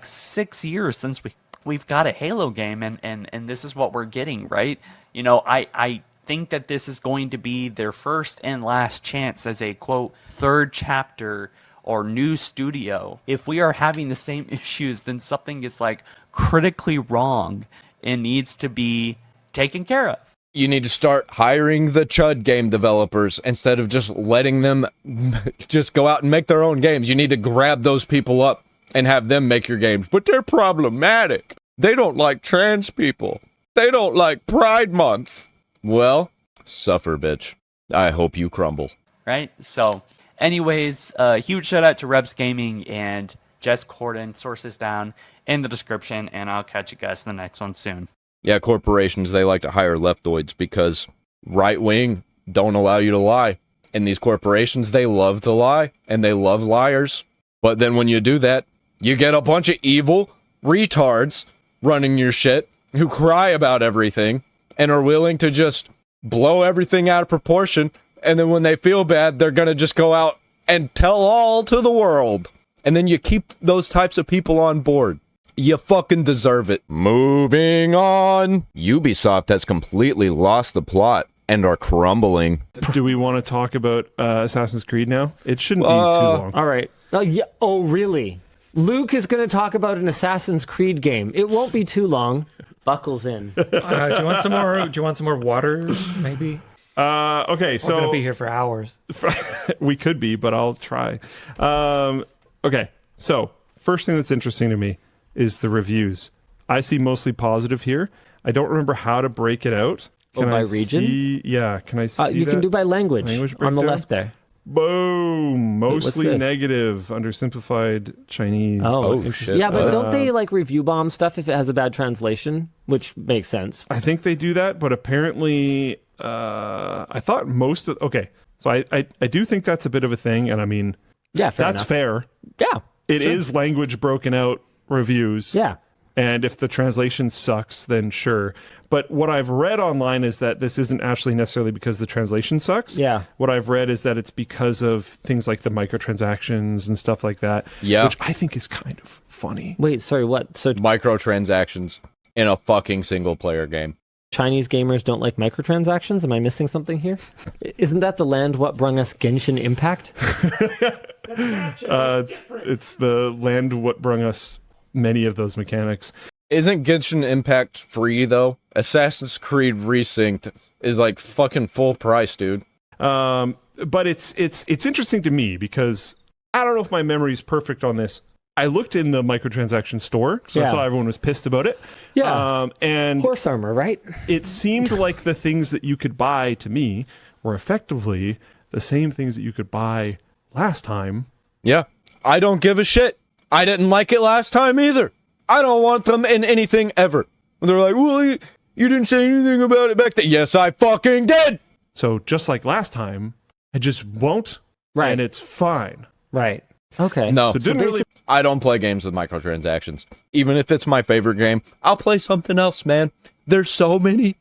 6 years since we've got a Halo game, and this is what we're getting, right? I think that this is going to be their first and last chance as a quote third chapter or new studio. If we are having the same issues, then something is like critically wrong and needs to be taken care of. You need to start hiring the chud game developers instead of just letting them just go out and make their own games. You need to grab those people up and have them make your games. But they're problematic. They don't like trans people. They don't like Pride Month. Well, suffer, bitch. I hope you crumble. Right? So, anyways, huge shout out to Rebs Gaming and Jess Corden. Sources down in the description, and I'll catch you guys in the next one soon. Yeah, corporations, they like to hire leftoids because right wing don't allow you to lie. And these corporations, they love to lie, and they love liars. But then when you do that, you get a bunch of evil retards running your shit who cry about everything and are willing to just blow everything out of proportion. And then when they feel bad, they're going to just go out and tell all to the world. And then you keep those types of people on board. You fucking deserve it. Moving on. Ubisoft has completely lost the plot and are crumbling. Do we want to talk about Assassin's Creed now? It shouldn't be too long. All right. Yeah. Oh, really? Luke is going to talk about an Assassin's Creed game. It won't be too long. Buckles in. Do you want some more? Do you want some more water? Maybe. Okay, so we're gonna be here for hours. We could be, but I'll try. Okay, so first thing that's interesting to me is the reviews. I see mostly positive here. I don't remember how to break it out. Can by I region? Yeah, can I see You can do by language on the breakdown? left there. Boom! Mostly this? negative under simplified Chinese. Oh, shit. Yeah, but don't they like review bomb stuff if it has a bad translation? Which makes sense. I think they do that, but apparently, I thought most of. Okay, so I do think that's a bit of a thing, and I mean, Yeah, that's enough. fair. Yeah. It is language broken out reviews. Yeah. And if the translation sucks, then sure. But what I've read online is that this isn't actually necessarily because the translation sucks. Yeah. What I've read is that it's because of things like the microtransactions and stuff like that. Yeah. Which I think is kind of funny. Wait, sorry, what? So Microtransactions in a fucking single-player game. Chinese gamers don't like microtransactions? Am I missing something here? Isn't that the land what brung us Genshin Impact? It's the land what brung us many of those mechanics. Isn't Genshin Impact free, though? Assassin's Creed Resynced is like fucking full price, dude. But it's interesting to me because I don't know if my memory is perfect on this. I looked in the microtransaction store because I saw everyone was pissed about it. Yeah. And Horse armor, right? it seemed like the things that you could buy to me were effectively the same things that you could buy last time. Yeah. I don't give a shit. I didn't like it last time either. I don't want them in anything ever. And they're like, well, you didn't say anything about it back then. Yes, I fucking did. So just like last time, I just won't. Right. And it's fine. Right. Okay. No, So it didn't really. I don't play games with microtransactions. Even if it's my favorite game, I'll play something else, man. There's so many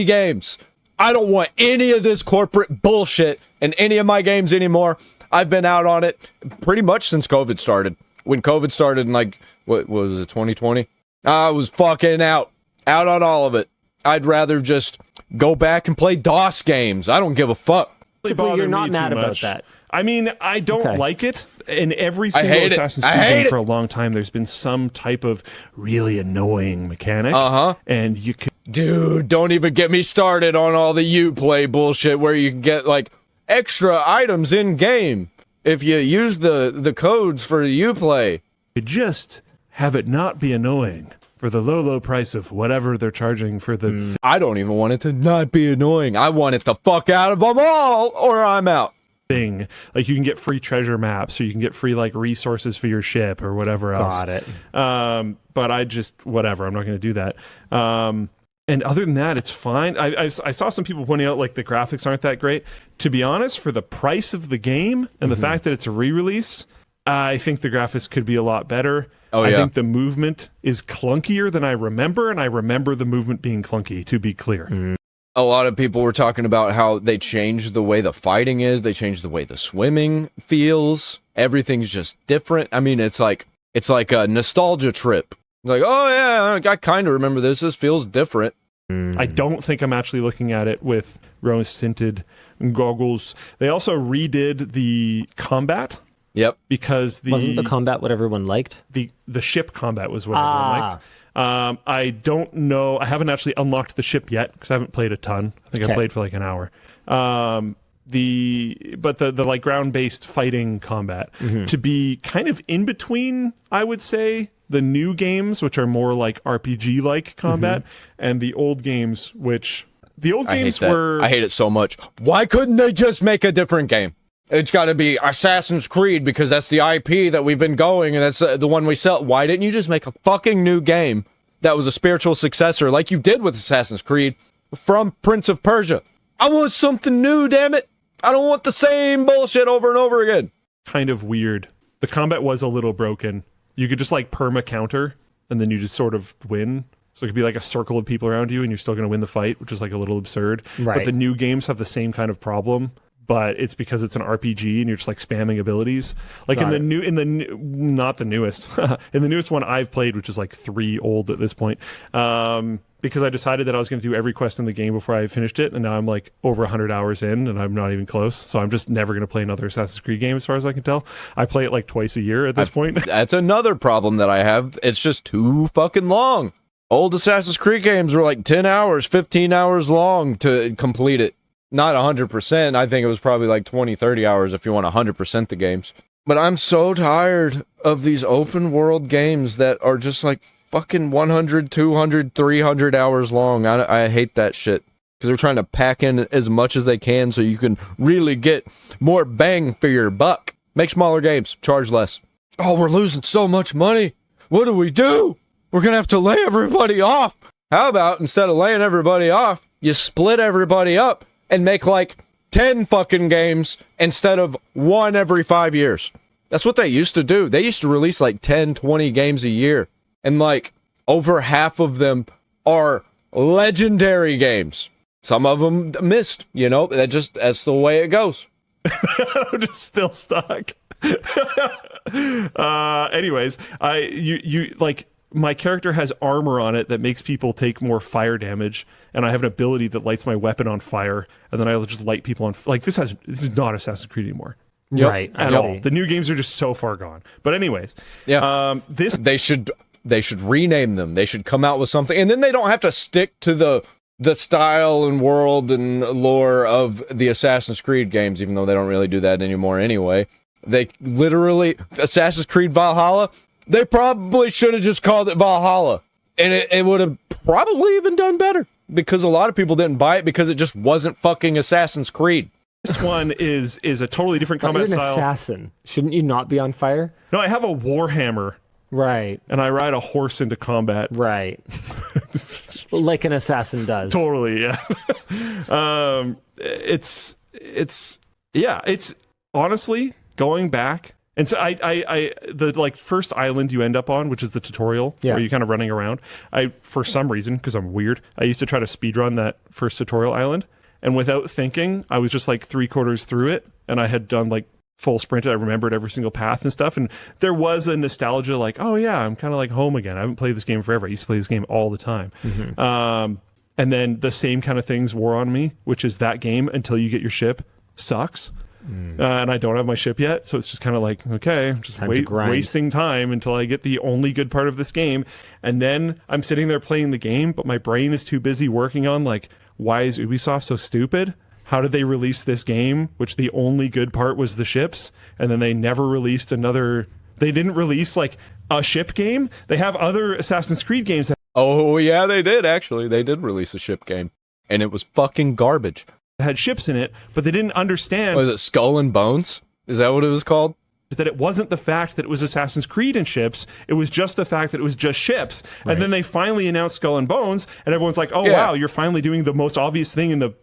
games. I don't want any of this corporate bullshit in any of my games anymore. I've been out on it pretty much since COVID started. When COVID started in like, what was it, 2020? I was fucking out on all of it. I'd rather just go back and play DOS games. I don't give a fuck. Basically, you're not me mad too about much. that. I mean, I don't Okay. like it. In every single hate it. Assassin's I Creed hate game it. for a long time, there's been some type of really annoying mechanic. Uh-huh. And you could. Dude, don't even get me started on all the Uplay bullshit where you can get like extra items in game if you use the codes for Uplay. just have it not be annoying for the low price of whatever they're charging for the I don't even want it to not be annoying. I want it the fuck out of them all, or I'm out. thing. Like you can get free treasure maps, or you can get free like resources for your ship or whatever else. Got it. But I just whatever. I'm not going to do that. And other than that, it's fine. I saw some people pointing out like the graphics aren't that great. To be honest, for the price of the game and the fact that it's a re-release, I think the graphics could be a lot better. Oh, I yeah. think the movement is clunkier than I remember, and I remember the movement being clunky, to be clear. A lot of people were talking about how they changed the way the fighting is. They changed the way the swimming feels. Everything's just different. I mean, it's like a nostalgia trip. It's like, oh yeah, I kind of remember this. This feels different. I don't think I'm actually looking at it with rose-tinted goggles. They also redid the combat. Yep. Because Wasn't the combat what everyone liked? the ship combat was what everyone liked. I don't know. I haven't actually unlocked the ship yet because I haven't played a ton. I think I played for like an hour. The like ground-based fighting combat to be kind of in between, I would say, the new games, which are more like RPG-like combat, and the old games, which the old games were. I hate it so much. Why couldn't they just make a different game? It's got to be Assassin's Creed because that's the IP that we've been going, and that's the one we sell. Why didn't you just make a fucking new game that was a spiritual successor, like you did with Assassin's Creed from Prince of Persia? I want something new, damn it! I don't want the same bullshit over and over again. Kind of weird. The combat was a little broken. You could just like perma counter, and then you just sort of win. So it could be like a circle of people around you, and you're still going to win the fight, which is like a little absurd. Right. But the new games have the same kind of problem, but it's because it's an RPG, and you're just like spamming abilities. Like not the newest, in the newest one I've played, which is like 3 old at this point. Because I decided that I was going to do every quest in the game before I finished it, and now I'm like over 100 hours in, and I'm not even close. So I'm just never going to play another Assassin's Creed game, as far as I can tell. I play it like twice a year at this point. That's another problem that I have. It's just too fucking long. Old Assassin's Creed games were like 10 hours, 15 hours long to complete it. Not 100%. I think it was probably like 20, 30 hours if you want 100% the games. But I'm so tired of these open world games that are just like fucking 100, 200, 300 hours long. I hate that shit. Because they're trying to pack in as much as they can so you can really get more bang for your buck. Make smaller games. Charge less. Oh, we're losing so much money. What do? We're going to have to lay everybody off. How about instead of laying everybody off, you split everybody up and make like 10 fucking games instead of 1 every 5 years. That's what they used to do. They used to release like 10, 20 games a year. And like over half of them are legendary games. Some of them missed, that's the way it goes. I'm just still stuck. Anyways, you like my character has armor on it that makes people take more fire damage, and I have an ability that lights my weapon on fire, and then I just light people on like this is not Assassin's Creed anymore. Yep. Right. At all. The new games are just so far gone. But anyways, they should rename them. They should come out with something, and then they don't have to stick to the style and world and lore of the Assassin's Creed games, even though they don't really do that anymore anyway. They literally Assassin's Creed Valhalla. They probably should have just called it Valhalla, and it would have probably even done better because a lot of people didn't buy it because it just wasn't fucking Assassin's Creed. This one is a totally different combat You're an style. assassin. Shouldn't you not be on fire? No, I have a warhammer. Right. And I ride a horse into combat. Right. Like an assassin does. Totally, yeah. It's honestly going back. And so the like first island you end up on, which is the tutorial, where you're kind of running around. For some reason, because I'm weird, I used to try to speedrun that first tutorial island. And without thinking, I was just like 3/4 through it, and I had done like full sprint. I remembered every single path and stuff. And there was a nostalgia like, oh yeah, I'm kind of like home again. I haven't played this game forever. I used to play this game all the time. And then the same kind of things wore on me, which is that game until you get your ship sucks. And I don't have my ship yet, so it's just kind of like, okay, I'm just wasting time until I get the only good part of this game. And then I'm sitting there playing the game, but my brain is too busy working on like, why is Ubisoft so stupid? How did they release this game, which the only good part was the ships, and then they never released another... They didn't release, like, a ship game? They have other Assassin's Creed games that... Oh, yeah, they did, actually. They did release a ship game, and it was fucking garbage. Had ships in it, but they didn't understand... Was it Skull and Bones? Is that what it was called? That it wasn't the fact that it was Assassin's Creed and ships, it was just the fact that it was just ships. Right. And then they finally announced Skull and Bones, and everyone's like, oh, wow, you're finally doing the most obvious thing in the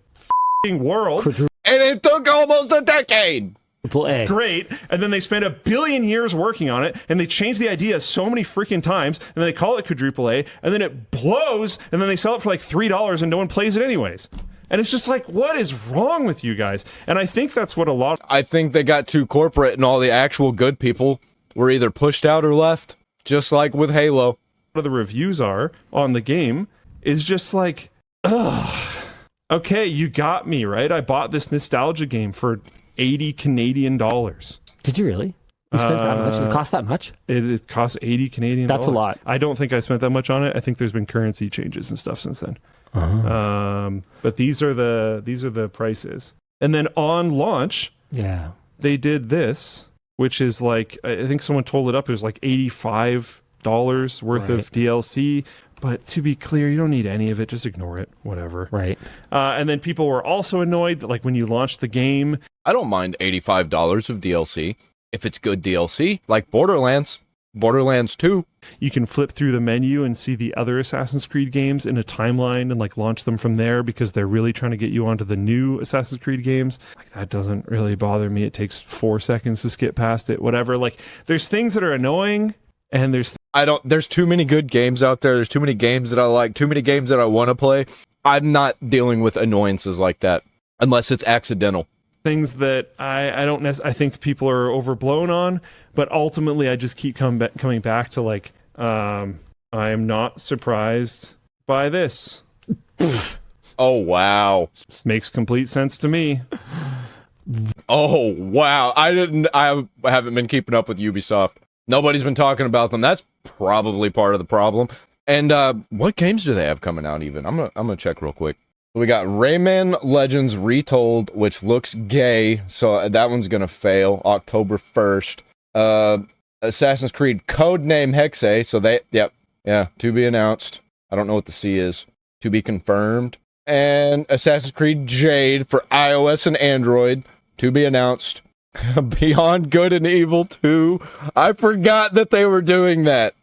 world. And it took almost a decade. Great. And then they spent 1 billion years working on it, and they changed the idea so many freaking times, and then they call it quadruple A, and then it blows, and then they sell it for like $3 and no one plays it anyways. And it's just like, what is wrong with you guys? And I think that's what I think they got too corporate, and all the actual good people were either pushed out or left, just like with Halo. What the reviews are on the game is just like, ugh. Okay, you got me, right? I bought this nostalgia game for $80 Canadian. Did you really? You spent that much? It cost that much? It costs 80 Canadian That's a dollars. lot. I don't think I spent that much on it. I think there's been currency changes and stuff since then. But these are the prices. And then on launch, Yeah. they did this, which is like, I think someone told it up. It was like $85 worth of DLC. But to be clear, you don't need any of it. Just ignore it. Whatever. Right. And then people were also annoyed that, like, when you launched the game, I don't mind $85 of DLC if it's good DLC, like Borderlands 2. you can flip through the menu and see the other Assassin's Creed games in a timeline and like launch them from there because they're really trying to get you onto the new Assassin's Creed games. Like, that doesn't really bother me. It takes 4 seconds to skip past it, whatever. Like, there's things that are annoying, and There's too many good games out there. There's too many games that I like, too many games that I want to play. I'm not dealing with annoyances like that unless it's accidental. things that I think people are overblown on, but ultimately I just keep coming back to like, I am not surprised by this. Oh, wow. Makes complete sense to me. Oh, wow. I haven't been keeping up with Ubisoft. Nobody's been talking about them. That's probably part of the problem. And what games do they have coming out even? I'm gonna check real quick. We got Rayman Legends Retold, which looks gay, so that one's gonna fail. October 1st. Assassin's Creed Codename Hexe, so to be announced. I don't know what the C is. To be confirmed. And Assassin's Creed Jade for iOS and Android, to be announced. Beyond Good and Evil 2. I forgot that they were doing that.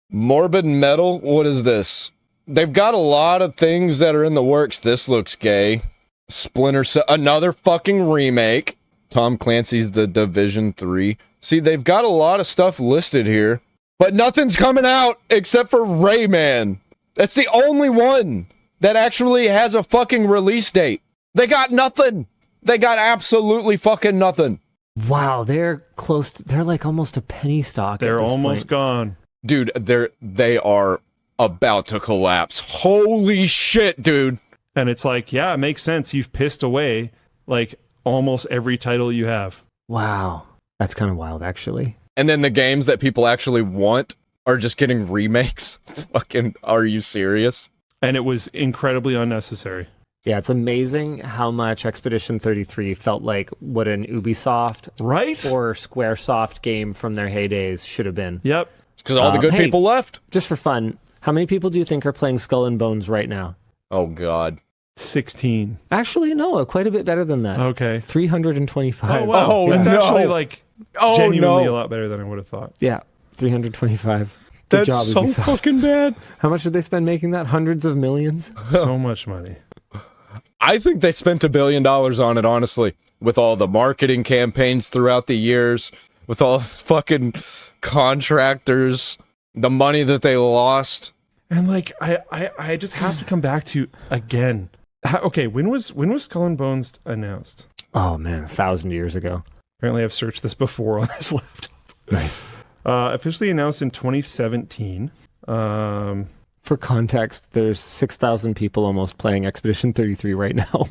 Morbid Metal, what is this? They've got a lot of things that are in the works. This looks gay. Splinter Cell, another fucking remake. Tom Clancy's The Division 3. See, they've got a lot of stuff listed here, but nothing's coming out except for Rayman. That's the only one that actually has a fucking release date. They got nothing. They got absolutely fucking nothing. Wow, they're close. They're like almost a penny stock. They're at this almost point. gone. Dude, they are about to collapse. Holy shit, dude. And it's like, yeah, it makes sense. You've pissed away like almost every title you have. Wow, that's kind of wild, actually. And then the games that people actually want are just getting remakes. Fucking, are you serious? And it was incredibly unnecessary. Yeah, it's amazing how much Expedition 33 felt like what an Ubisoft Right? or Squaresoft game from their heydays should have been. Yep. Because all the good hey. people left. Just for fun, how many people do you think are playing Skull and Bones right now? Oh, God. 16. Actually, no, quite a bit better than that. Okay. 325. Oh, wow. Oh, That's no. actually like Oh, genuinely no. a lot better than I would have thought. Yeah, 325. Good That's job, so Ubisoft. fucking bad. How much did they spend making that? Hundreds of millions? So much money. I think they spent $1 billion on it, honestly, with all the marketing campaigns throughout the years, with all the fucking contractors, the money that they lost. And like I just have to come back to again. Okay, when was Skull and Bones announced? Oh, man, 1,000 years ago. Apparently I've searched this before on this laptop. Nice. Officially announced in 2017. For context, there's 6,000 people almost playing Expedition 33 right now.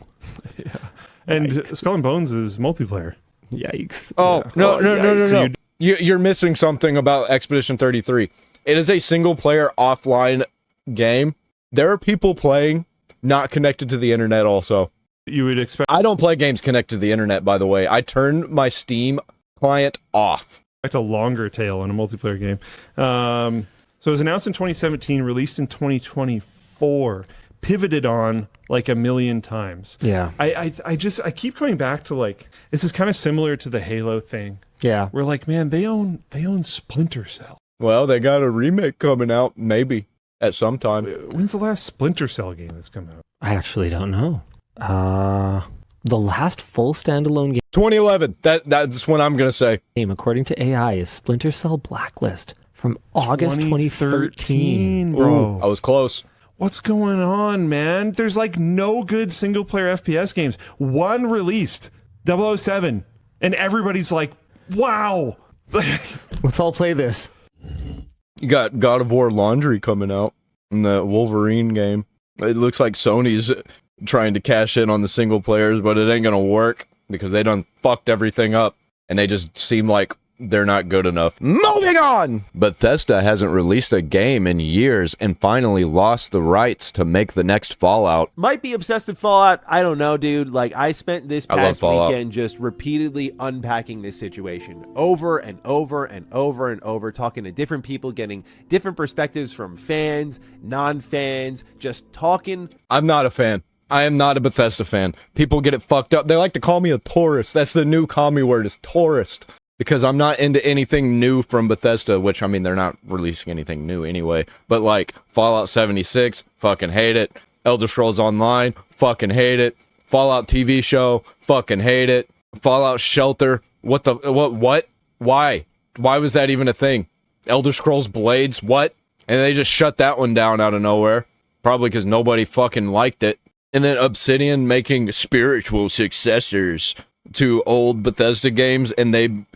And Yikes. Skull and Bones is multiplayer. Yikes. Oh, no. yikes. You're missing something about Expedition 33. It is a single-player offline game. There are people playing not connected to the internet also. You would expect I don't play games connected to the internet, by the way. I turn my Steam client off. a longer tail in a multiplayer game. So it was announced in 2017, released in 2024, pivoted on like a million times. Yeah. I keep coming back to like, this is kind of similar to the Halo thing. Yeah. We're like, man, they own Splinter Cell. Well, they got a remake coming out, maybe, at some time. When's the last Splinter Cell game that's come out? I actually don't know. The last full standalone 2011. That's what I'm going to say. game, according to AI, is Splinter Cell Blacklist from August 2013. bro. Ooh, I was close. What's going on, man? There's like no good single player FPS games. One released, 007, and everybody's like, wow. Let's all play this. You got God of War Laundry coming out in the Wolverine game. It looks like Sony's trying to cash in on the single players, but it ain't going to work because they done fucked everything up. And they just seem like they're not good enough. Moving on! Bethesda hasn't released a game in years and finally lost the rights to make the next Fallout. Might be obsessed with Fallout. I don't know, dude. Like, I spent this past Fallout. weekend just repeatedly unpacking this situation over and over and over and over, talking to different people, getting different perspectives from fans, non-fans, just talking. I'm not a fan. I am not a Bethesda fan. People get it fucked up. They like to call me a tourist. That's the new commie word, is tourist. Because I'm not into anything new from Bethesda, which, I mean, they're not releasing anything new anyway. But, like, Fallout 76, fucking hate it. Elder Scrolls Online, fucking hate it. Fallout TV show, fucking hate it. Fallout Shelter, what? Why? Why was that even a thing? Elder Scrolls Blades, what? And they just shut that one down out of nowhere. Probably because nobody fucking liked it. And then Obsidian making spiritual successors to old Bethesda games, and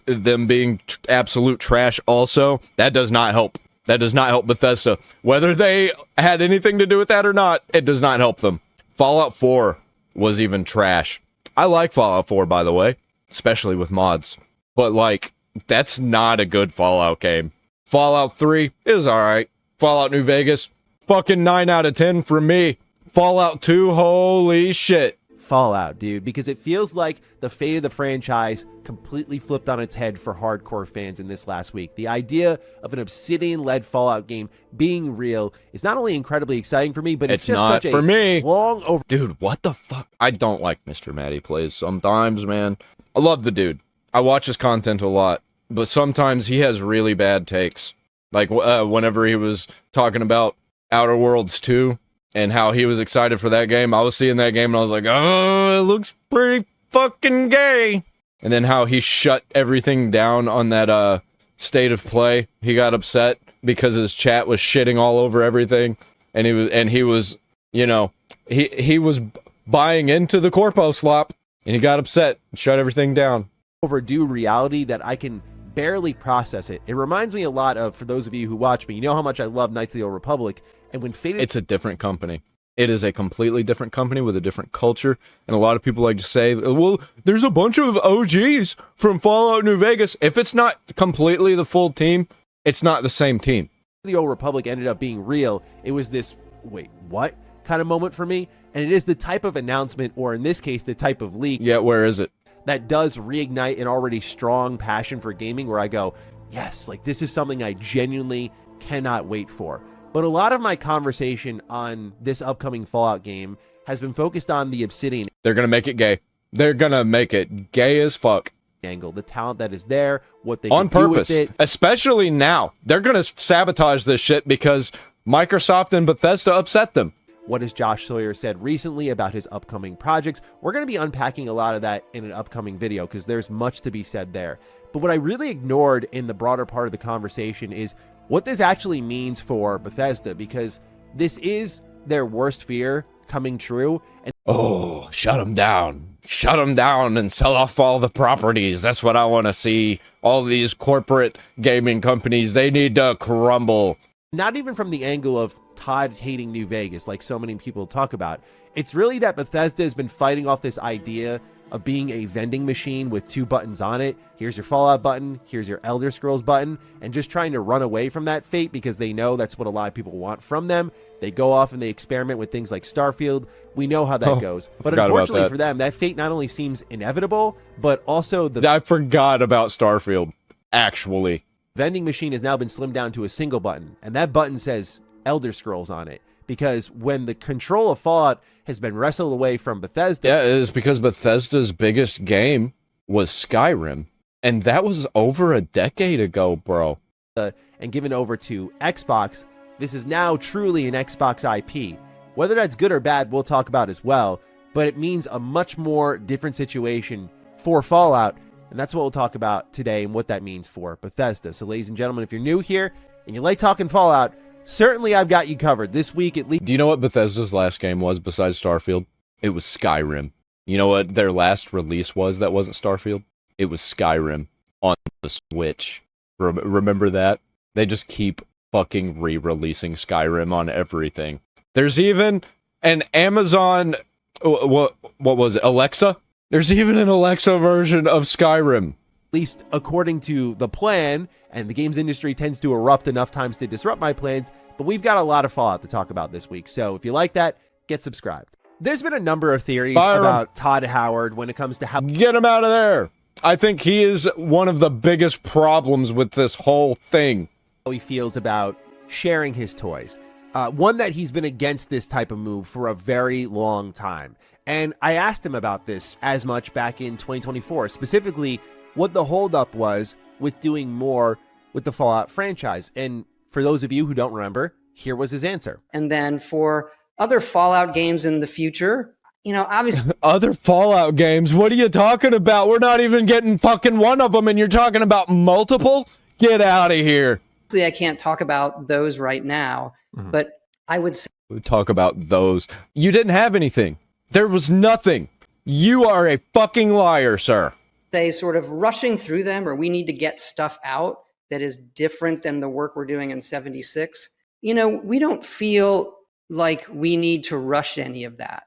them being absolute trash also. That does not help. That does not help Bethesda. Whether they had anything to do with that or not, it does not help them. Fallout 4 was even trash. I like Fallout 4, by the way, especially with mods. But, like, that's not a good Fallout game. Fallout 3 is alright. Fallout New Vegas, fucking 9 out of 10 from me. Fallout 2, holy shit. Fallout, dude, because it feels like the fate of the franchise completely flipped on its head for hardcore fans in this last week. The idea of an Obsidian-led Fallout game being real is not only incredibly exciting for me, but it's just not such for a me. long over. Dude, what the fuck? I don't like Mr. Matty Plays sometimes, man. I love the dude. I watch his content a lot, but sometimes he has really bad takes. Like whenever he was talking about Outer Worlds 2, and how he was excited for that game. I was seeing that game and I was like, oh, it looks pretty fucking gay. And then how he shut everything down on that State of Play. He got upset because his chat was shitting all over everything. And he was, you know, he was buying into the corpo slop, and he got upset and shut everything down. Overdue reality that I can barely process it. It reminds me a lot of, for those of you who watch me, you know how much I love Knights of the Old Republic. And when Fate... It's a different company. It is a completely different company with a different culture. And a lot of people like to say, well, there's a bunch of OGs from Fallout New Vegas. If it's not completely the full team, it's not the same team. The Old Republic ended up being real. It was this, wait, what? Kind of moment for me. And it is the type of announcement, or in this case, the type of leak. Yeah, where is it? That does reignite an already strong passion for gaming where I go, yes, like this is something I genuinely cannot wait for. But a lot of my conversation on this upcoming Fallout game has been focused on the Obsidian. They're going to make it gay. They're going to make it gay as fuck. Angle, the talent that is there, what they on can purpose, do with it. Especially now. They're going to sabotage this shit because Microsoft and Bethesda upset them. What has Josh Sawyer said recently about his upcoming projects? We're going to be unpacking a lot of that in an upcoming video because there's much to be said there. But what I really ignored in the broader part of the conversation is what this actually means for Bethesda, because this is their worst fear coming true. And oh, shut them down. Shut them down and sell off all the properties. That's what I want to see. All these corporate gaming companies, they need to crumble. Not even from the angle of Todd hating New Vegas, like so many people talk about. It's really that Bethesda has been fighting off this idea of being a vending machine with two buttons on it. Here's your Fallout button, here's your Elder Scrolls button, and just trying to run away from that fate because they know that's what a lot of people want from them. They go off and they experiment with things like Starfield. We know how that goes. But unfortunately for them, that fate not only seems inevitable, but also I forgot about Starfield, actually. Vending machine has now been slimmed down to a single button, and that button says Elder Scrolls on it. Because when the control of Fallout has been wrestled away from Bethesda... Yeah, it is because Bethesda's biggest game was Skyrim. And that was over a decade ago, bro. And given over to Xbox, this is now truly an Xbox IP. Whether that's good or bad, we'll talk about as well. But it means a much more different situation for Fallout. And that's what we'll talk about today and what that means for Bethesda. So ladies and gentlemen, if you're new here and you like talking Fallout... certainly I've got you covered. This week at least... Do you know what Bethesda's last game was besides Starfield? It was Skyrim. You know what their last release was that wasn't Starfield? It was Skyrim on the Switch. Remember that? They just keep fucking re-releasing Skyrim on everything. There's even an Amazon... What was it? Alexa? There's even an Alexa version of Skyrim. least according to the plan, and the games industry tends to erupt enough times to disrupt my plans, but we've got a lot of Fallout to talk about this week. So if you like that, get subscribed. There's been a number of theories about Todd Howard when it comes to how... Get him out of there. I think he is one of the biggest problems with this whole thing. He feels about sharing his toys. One that he's been against this type of move for a very long time. And I asked him about this as much back in 2024, specifically what the holdup was with doing more with the Fallout franchise. And for those of you who don't remember, here was his answer. And then for other Fallout games in the future, you know, obviously... Other Fallout games? What are you talking about? We're not even getting fucking one of them, and you're talking about multiple? Get out of here. I can't talk about those right now, but I would say... Talk about those. You didn't have anything. There was nothing. You are a fucking liar, sir. Say sort of rushing through them, or we need to get stuff out that is different than the work we're doing in 76. You know, we don't feel like we need to rush any of that.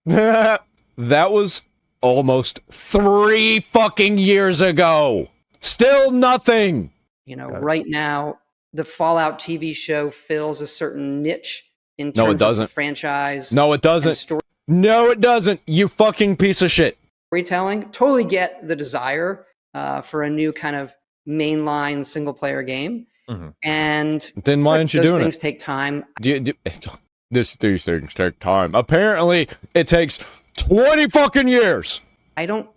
That was almost 3 fucking years ago. Still nothing. You know, right now, the Fallout TV show fills a certain niche in terms of the franchise. No, it doesn't. No, it doesn't. You fucking piece of shit. Storytelling. Totally get the desire for a new kind of mainline single-player game. And then why aren't you doing it? Those things take time. These things take time. Apparently, it takes 20 fucking years. I don't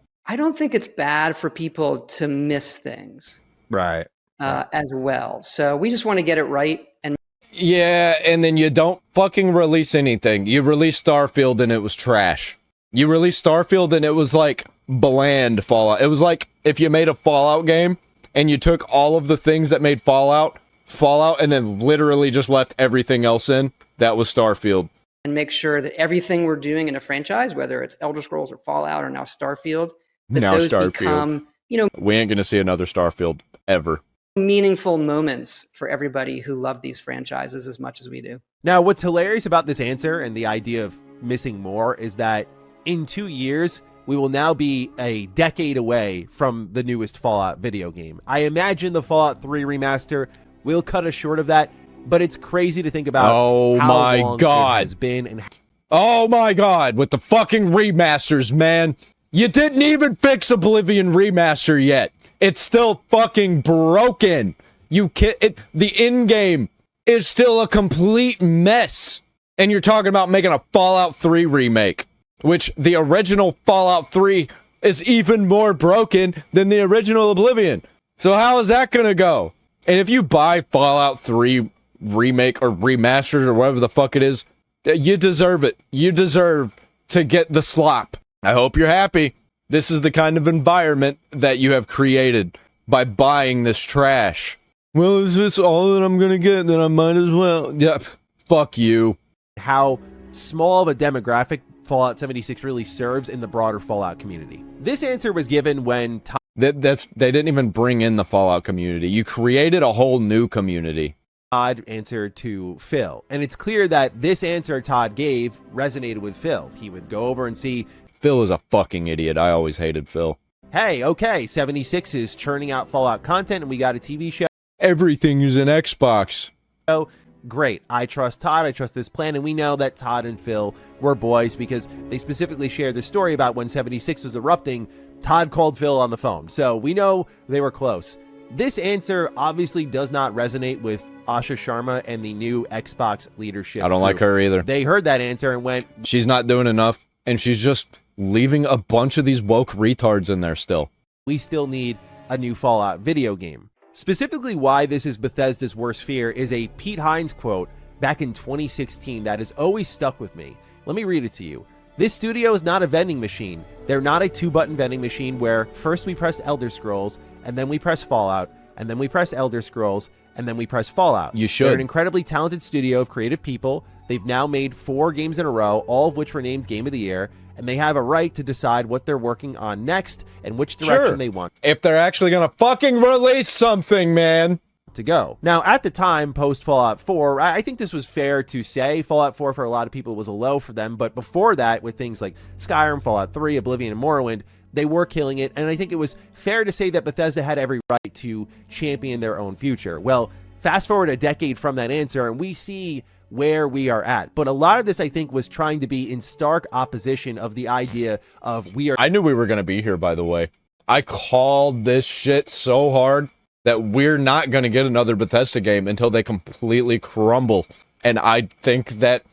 think it's bad for people to miss things. Right. As well. So we just want to get it right. And yeah, and then you don't fucking release anything. You released Starfield and it was trash. You released Starfield and it was like bland Fallout. It was like if you made a Fallout game and you took all of the things that made Fallout, and then literally just left everything else in. That was Starfield. And make sure that everything we're doing in a franchise, whether it's Elder Scrolls or Fallout or now Starfield, that now those Starfield. become, you know, we ain't gonna see another Starfield ever. Meaningful moments for everybody who love these franchises as much as we do. Now, what's hilarious about this answer and the idea of missing more is that in 2 years, we will now be a decade away from the newest Fallout video game. I imagine the Fallout 3 remaster will cut us short of that, but it's crazy to think about how long it has been. And oh my god, with the fucking remasters, man. You didn't even fix Oblivion Remaster yet. It's still fucking broken. The in-game is still a complete mess. And you're talking about making a Fallout 3 remake, which the original Fallout 3 is even more broken than the original Oblivion. So how is that gonna go? And if you buy Fallout 3 remake or remastered or whatever the fuck it is, you deserve it. You deserve to get the slop. I hope you're happy. This is the kind of environment that you have created by buying this trash. Well, is this all that I'm gonna get? Then I might as well. Yep. Fuck you. How small of a demographic Fallout 76 really serves in the broader Fallout community. This answer was given when they didn't even bring in the Fallout community. You created a whole new community. Todd answered to Phil. And it's clear that this answer Todd gave resonated with Phil. He would go over and see... Phil is a fucking idiot. I always hated Phil. Hey, okay, 76 is churning out Fallout content and we got a TV show. Everything is an Xbox. Oh, great. I trust Todd. I trust this plan. And we know that Todd and Phil were boys because they specifically shared the story about when 76 was erupting. Todd called Phil on the phone. So we know they were close. This answer obviously does not resonate with Asha Sharma and the new Xbox leadership. I don't like her either. They heard that answer and went... She's not doing enough, and she's just leaving a bunch of these woke retards in there still. We still need a new Fallout video game. Specifically why this is Bethesda's worst fear is a Pete Hines quote back in 2016 that has always stuck with me. Let me read it to you. This studio is not a vending machine. They're not a 2-button vending machine where first we press Elder Scrolls, and then we press Fallout, and then we press Elder Scrolls, and then we press Fallout. You should. They're an incredibly talented studio of creative people. They've now made 4 games in a row, all of which were named Game of the Year, and they have a right to decide what they're working on next and which direction they want. If they're actually gonna fucking release something, man. To go. Now, at the time, post Fallout 4, I think this was fair to say. Fallout 4 for a lot of people was a low for them, but before that, with things like Skyrim, Fallout 3, Oblivion, and Morrowind, They were killing it, and I think it was fair to say that Bethesda had every right to champion their own future. Well, fast forward a decade from that answer, and we see where we are at. But a lot of this, I think, was trying to be in stark opposition of the idea of we are... I knew we were going to be here, by the way. I called this shit so hard that we're not going to get another Bethesda game until they completely crumble. And I think that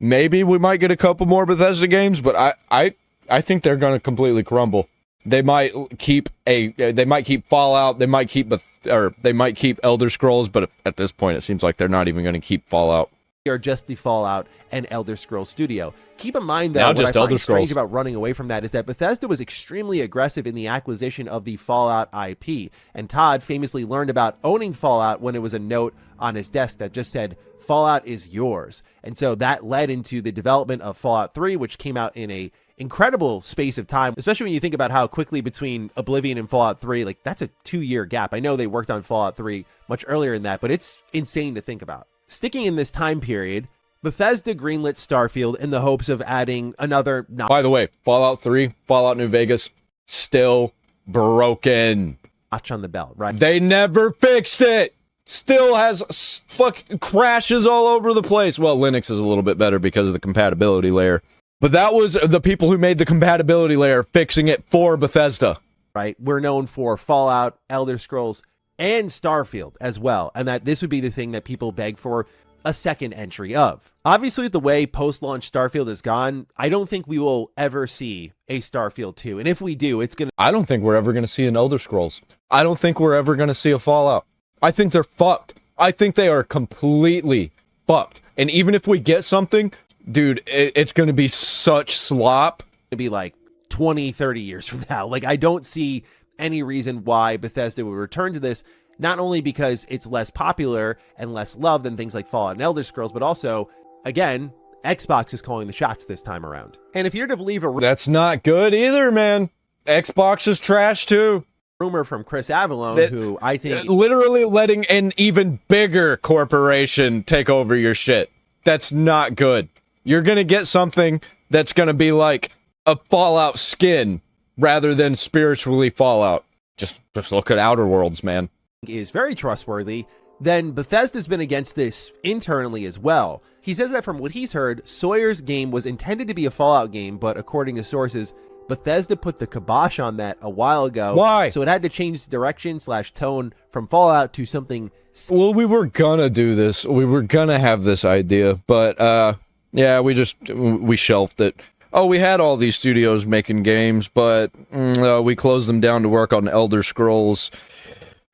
maybe we might get a couple more Bethesda games, but I think they're going to completely crumble. They might keep Fallout, they might keep Elder Scrolls, but at this point it seems like they're not even going to keep Fallout. Are just the Fallout and Elder Scrolls studio. Keep in mind, though, Now what just I Elder find strange Scrolls. about running away from that is that Bethesda was extremely aggressive in the acquisition of the Fallout IP. And Todd famously learned about owning Fallout when it was a note on his desk that just said, Fallout is yours. And so that led into the development of Fallout 3, which came out in a incredible space of time, especially when you think about how quickly between Oblivion and Fallout 3, like that's a 2-year gap. I know they worked on Fallout 3 much earlier than that, but it's insane to think about. Sticking in this time period, Bethesda greenlit Starfield in the hopes of adding another... By the way, Fallout 3, Fallout New Vegas, still broken. Notch on the belt, right? They never fixed it. Still has fucking crashes all over the place. Well, Linux is a little bit better because of the compatibility layer. But that was the people who made the compatibility layer fixing it for Bethesda. Right? We're known for Fallout, Elder Scrolls, and Starfield as well. And that this would be the thing that people beg for a second entry of. Obviously, the way post-launch Starfield is gone, I don't think we will ever see a Starfield 2. And if we do, it's going to... I don't think we're ever going to see an Elder Scrolls. I don't think we're ever going to see a Fallout. I think they're fucked. I think they are completely fucked. And even if we get something, dude, it's going to be such slop. To be like 20, 30 years from now. Like, I don't see any reason why Bethesda would return to this, not only because it's less popular and less loved than things like Fallout and Elder Scrolls, but also, again, Xbox is calling the shots this time around. And if you're to believe That's not good either, man. Xbox is trash too. Rumor from Chris Avallone, who I think... Literally letting an even bigger corporation take over your shit. That's not good. You're gonna get something that's gonna be like a Fallout skin rather than spiritually Fallout. Just look at Outer Worlds, man. Is very trustworthy, then Bethesda's been against this internally as well. He says that from what he's heard, Sawyer's game was intended to be a Fallout game, but according to sources, Bethesda put the kibosh on that a while ago. Why? So it had to change direction / tone from Fallout to something... Well, we were gonna do this. We were gonna have this idea, but, yeah, we shelved it. Oh, we had all these studios making games, but we closed them down to work on Elder Scrolls.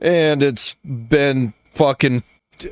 And it's been fucking...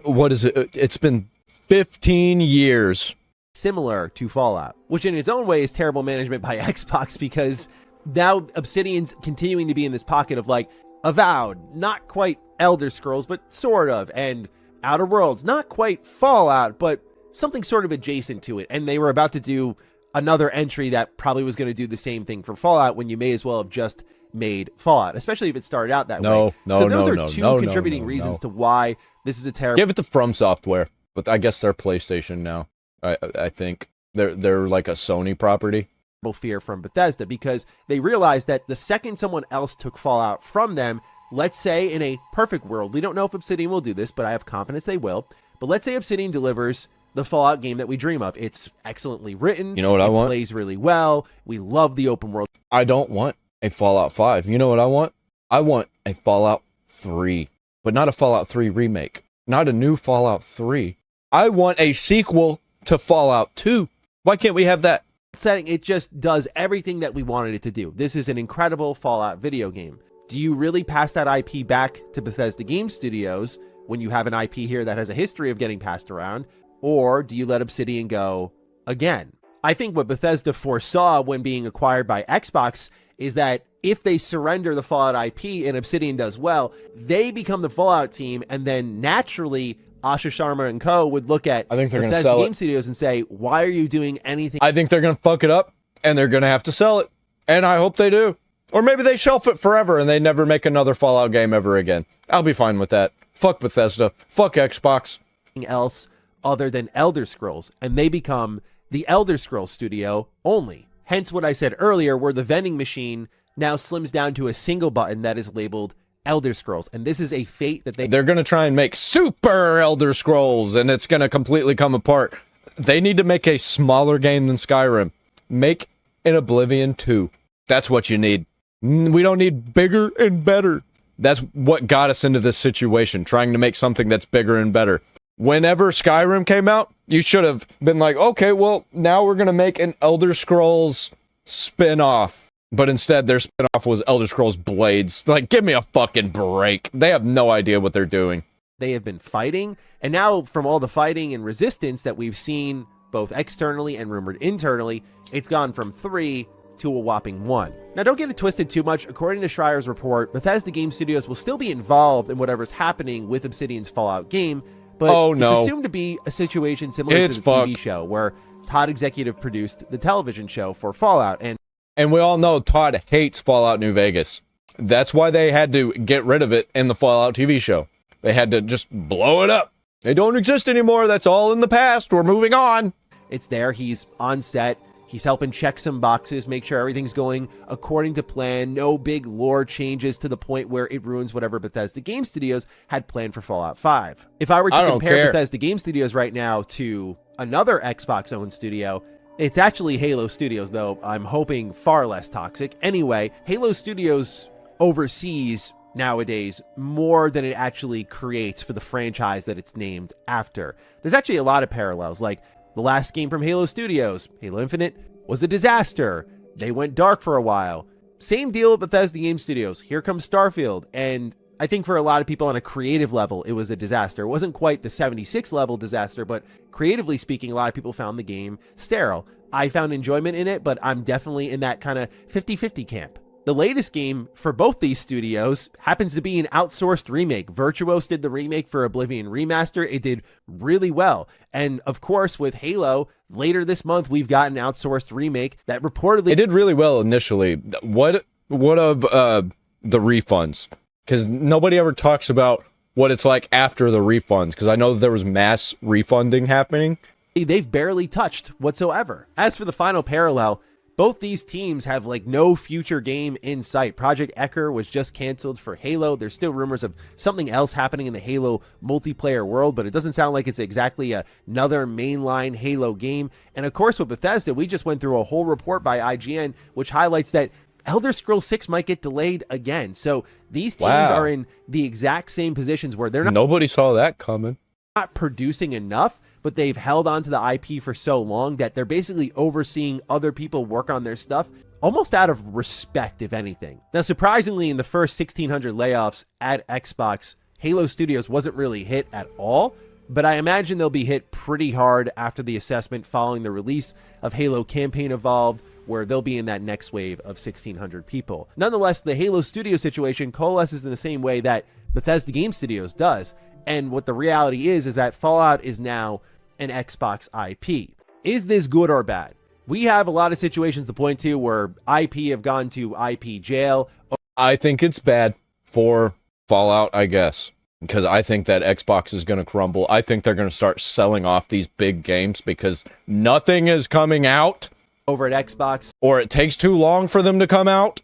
What is it? It's been 15 years. Similar to Fallout, which in its own way is terrible management by Xbox, because now Obsidian's continuing to be in this pocket of like Avowed, not quite Elder Scrolls, but sort of, and Outer Worlds, not quite Fallout, but something sort of adjacent to it. And they were about to do another entry that probably was going to do the same thing for Fallout, when you may as well have just made Fallout, especially if it started out that way. So those are two contributing reasons to why this is a terrible... Give it to From Software, but I guess they're PlayStation now. I think they're like a Sony property. Fear from Bethesda, because they realized that the second someone else took Fallout from them, let's say in a perfect world, we don't know if Obsidian will do this, but I have confidence they will. But let's say Obsidian delivers the Fallout game that we dream of. It's excellently written. You know what I want? It plays really well. We love the open world. I don't want a Fallout 5. You know what I want? I want a Fallout 3, but not a Fallout 3 remake. Not a new Fallout 3. I want a sequel to Fallout 2. Why can't we have that? Setting, it just does everything that we wanted it to do. This is an incredible Fallout video game. Do you really pass that IP back to Bethesda Game Studios when you have an IP here that has a history of getting passed around? Or do you let Obsidian go again? I think what Bethesda foresaw when being acquired by Xbox is that if they surrender the Fallout IP and Obsidian does well, they become the Fallout team, and then naturally Asha Sharma and co. would look at Bethesda Game Studios and say, why are you doing anything? I think they're going to fuck it up, and they're going to have to sell it. And I hope they do. Or maybe they shelf it forever and they never make another Fallout game ever again. I'll be fine with that. Fuck Bethesda. Fuck Xbox. Else other than Elder Scrolls, and they become the Elder Scrolls studio only. Hence what I said earlier, we're the vending machine now slims down to a single button that is labeled Elder Scrolls. And this is a fate that They're going to try and make Super Elder Scrolls, and it's going to completely come apart. They need to make a smaller game than Skyrim. Make an Oblivion 2. That's what you need. We don't need bigger and better. That's what got us into this situation, trying to make something that's bigger and better. Whenever Skyrim came out, you should have been like, okay, well, now we're going to make an Elder Scrolls spin-off. But instead, their spin-off was Elder Scrolls Blades. Like, give me a fucking break. They have no idea what they're doing. They have been fighting, and now from all the fighting and resistance that we've seen, both externally and rumored internally, it's gone from 3 to a whopping 1. Now, don't get it twisted too much. According to Schreier's report, Bethesda Game Studios will still be involved in whatever's happening with Obsidian's Fallout game, but it's assumed to be a situation similar to the TV show, where Todd executive produced the television show for Fallout, and we all know Todd hates Fallout New Vegas. That's why they had to get rid of it in the Fallout TV show. They had to just blow it up. They don't exist anymore. That's all in the past. We're moving on. It's there. He's on set. He's helping check some boxes, make sure everything's going according to plan. No big lore changes to the point where it ruins whatever Bethesda Game Studios had planned for Fallout 5. If I were to compare Bethesda Game Studios right now to another Xbox-owned studio, it's actually Halo Studios, though I'm hoping far less toxic. Anyway, Halo Studios oversees nowadays more than it actually creates for the franchise that it's named after. There's actually a lot of parallels, like the last game from Halo Studios, Halo Infinite, was a disaster. They went dark for a while. Same deal with Bethesda Game Studios. Here comes Starfield, and I think for a lot of people on a creative level, it was a disaster. It wasn't quite the 76 level disaster, but creatively speaking, a lot of people found the game sterile. I found enjoyment in it, but I'm definitely in that kind of 50-50 camp. The latest game for both these studios happens to be an outsourced remake. Virtuos did the remake for Oblivion Remaster. It did really well. And of course, with Halo, later this month, we've got an outsourced remake that reportedly... It did really well initially. What of the refunds? Because nobody ever talks about what it's like after the refunds, because I know there was mass refunding happening. They've barely touched whatsoever. As for the final parallel, both these teams have like no future game in sight. Project Ecker was just canceled for Halo. There's still rumors of something else happening in the Halo multiplayer world, but it doesn't sound like it's exactly another mainline Halo game. And of course, with Bethesda, we just went through a whole report by IGN, which highlights that Elder Scrolls 6 might get delayed again. So these teams are in the exact same positions where they're not... Nobody saw that coming. Not producing enough, but they've held on to the IP for so long that they're basically overseeing other people work on their stuff almost out of respect, if anything. Now, surprisingly, in the first 1,600 layoffs at Xbox, Halo Studios wasn't really hit at all, but I imagine they'll be hit pretty hard after the assessment following the release of Halo Campaign Evolved, where they'll be in that next wave of 1,600 people. Nonetheless, the Halo Studio situation coalesces in the same way that Bethesda Game Studios does. And what the reality is that Fallout is now an Xbox IP. Is this good or bad? We have a lot of situations to point to where IP have gone to IP jail. I think it's bad for Fallout, I guess, because I think that Xbox is going to crumble. I think they're going to start selling off these big games because nothing is coming out over at Xbox, or it takes too long for them to come out.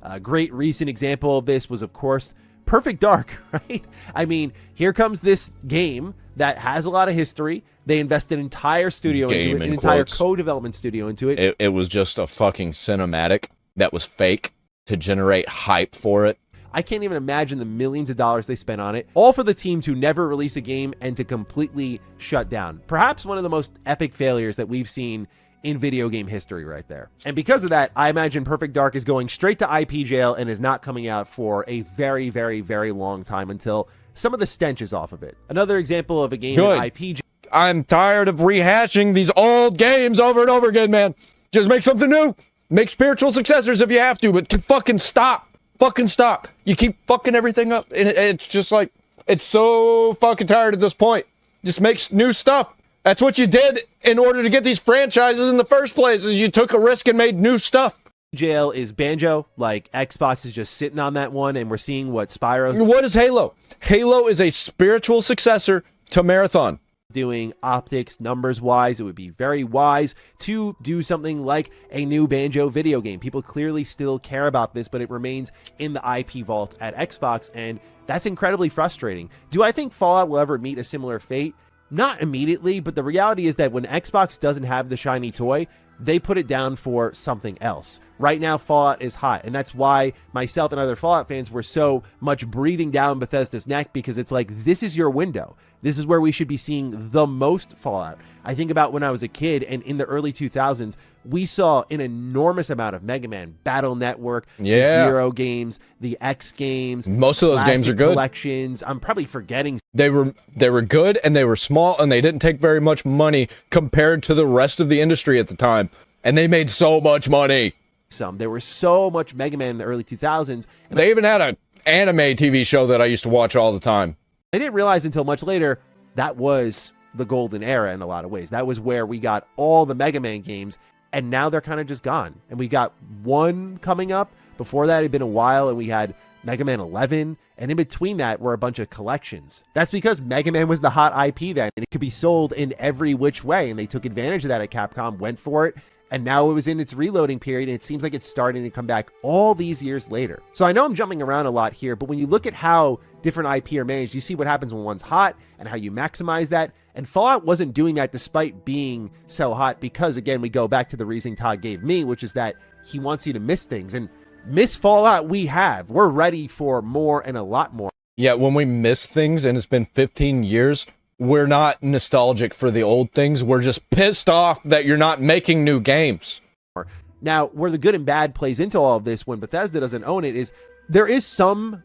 A great recent example of this was, of course, Perfect Dark, right? I mean, here comes this game that has a lot of history. They invested an entire studio into it, an entire co-development studio into it. It was just a fucking cinematic that was fake to generate hype for it. I can't even imagine the millions of dollars they spent on it, all for the team to never release a game and to completely shut down. Perhaps one of the most epic failures that we've seen in video game history right there. And because of that, I imagine Perfect Dark is going straight to IP jail and is not coming out for a very, very, very long time until some of the stench is off of it. Another example of a game in IP jail. I'm tired of rehashing these old games over and over again, man. Just make something new. Make spiritual successors if you have to, but fucking stop. Fucking stop. You keep fucking everything up. And it's just like, it's so fucking tired at this point. Just make new stuff. That's what you did in order to get these franchises in the first place, is you took a risk and made new stuff. Jail is Banjo, like Xbox is just sitting on that one, and we're seeing what Spyro's... What is Halo? Halo is a spiritual successor to Marathon. doing optics numbers wise. It would be very wise to do something like a new Banjo video game. People clearly still care about this, but it remains in the IP vault at Xbox, and that's incredibly frustrating. Do I think Fallout will ever meet a similar fate? Not immediately, but the reality is that when Xbox doesn't have the shiny toy, they put it down for something else. Right now, Fallout is hot, and that's why myself and other Fallout fans were so much breathing down Bethesda's neck, because it's like, this is your window. This is where we should be seeing the most Fallout. I think about when I was a kid, and in the early 2000s, we saw an enormous amount of Mega Man, Battle Network, the Zero games, the X games. Most of those games are good. Collections. I'm probably forgetting. They were good, and they were small, and they didn't take very much money compared to the rest of the industry at the time. And they made so much money. There was so much Mega Man in the early 2000s. And they even had an anime TV show that I used to watch all the time. I didn't realize until much later that was the golden era in a lot of ways. That was where we got all the Mega Man games, and now they're kind of just gone. And we got one coming up. Before that, it had been a while, and we had Mega Man 11, and in between that were a bunch of collections. That's because Mega Man was the hot IP then, and it could be sold in every which way, and they took advantage of that at Capcom, went for it, and now it was in its reloading period, and it seems like it's starting to come back all these years later. So I know I'm jumping around a lot here, but when you look at how different IP are managed, you see what happens when one's hot and how you maximize that. And Fallout wasn't doing that despite being so hot, because again, we go back to the reasoning Todd gave me, which is that he wants you to miss things. And miss Fallout we have. We're ready for more and a lot more. Yeah, when we miss things and it's been 15 years, we're not nostalgic for the old things. We're just pissed off that you're not making new games. Now, where the good and bad plays into all of this when Bethesda doesn't own it is there is some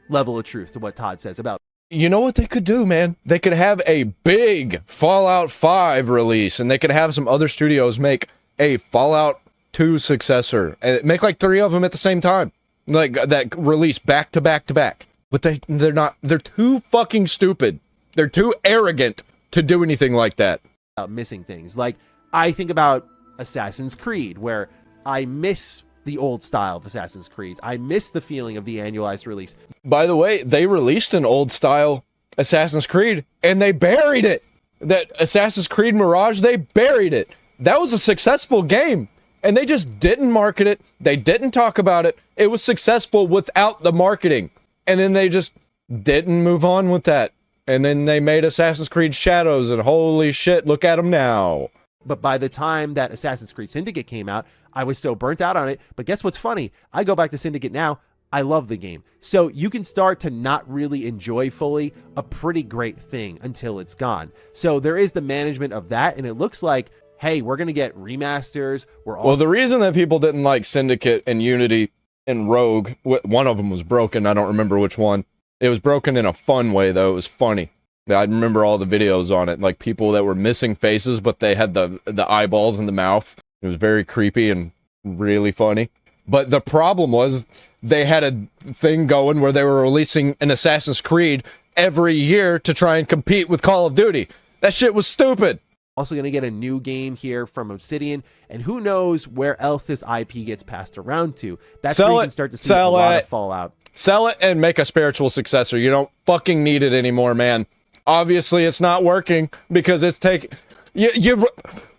level of truth to what Todd says about. You know what they could do, man? They could have a big Fallout 5 release, and they could have some other studios make a Fallout 2 successor and make like 3 of them at the same time, like that release back to back to back. But they're not. They're too fucking stupid. They're too arrogant to do anything like that. Missing things. Like, I think about Assassin's Creed, where I miss the old style of Assassin's Creed. I miss the feeling of the annualized release. By the way, they released an old style Assassin's Creed, and they buried it. That Assassin's Creed Mirage, they buried it. That was a successful game, and they just didn't market it. They didn't talk about it. It was successful without the marketing, and then they just didn't move on with that. And then they made Assassin's Creed Shadows, and holy shit, look at them now. But by the time that Assassin's Creed Syndicate came out, I was so burnt out on it. But guess what's funny? I go back to Syndicate now. I love the game. So you can start to not really enjoy fully a pretty great thing until it's gone. So there is the management of that, and it looks like, hey, we're going to get remasters. Well, the reason that people didn't like Syndicate and Unity and Rogue, one of them was broken. I don't remember which one. It was broken in a fun way, though. It was funny. I remember all the videos on it, like people that were missing faces, but they had the eyeballs in the mouth. It was very creepy and really funny. But the problem was they had a thing going where they were releasing an Assassin's Creed every year to try and compete with Call of Duty. That shit was stupid. Also going to get a new game here from Obsidian, and who knows where else this IP gets passed around to. That's where you can start to see a lot of Fallout. Sell it and make a spiritual successor. You don't fucking need it anymore, man. Obviously, it's not working because it's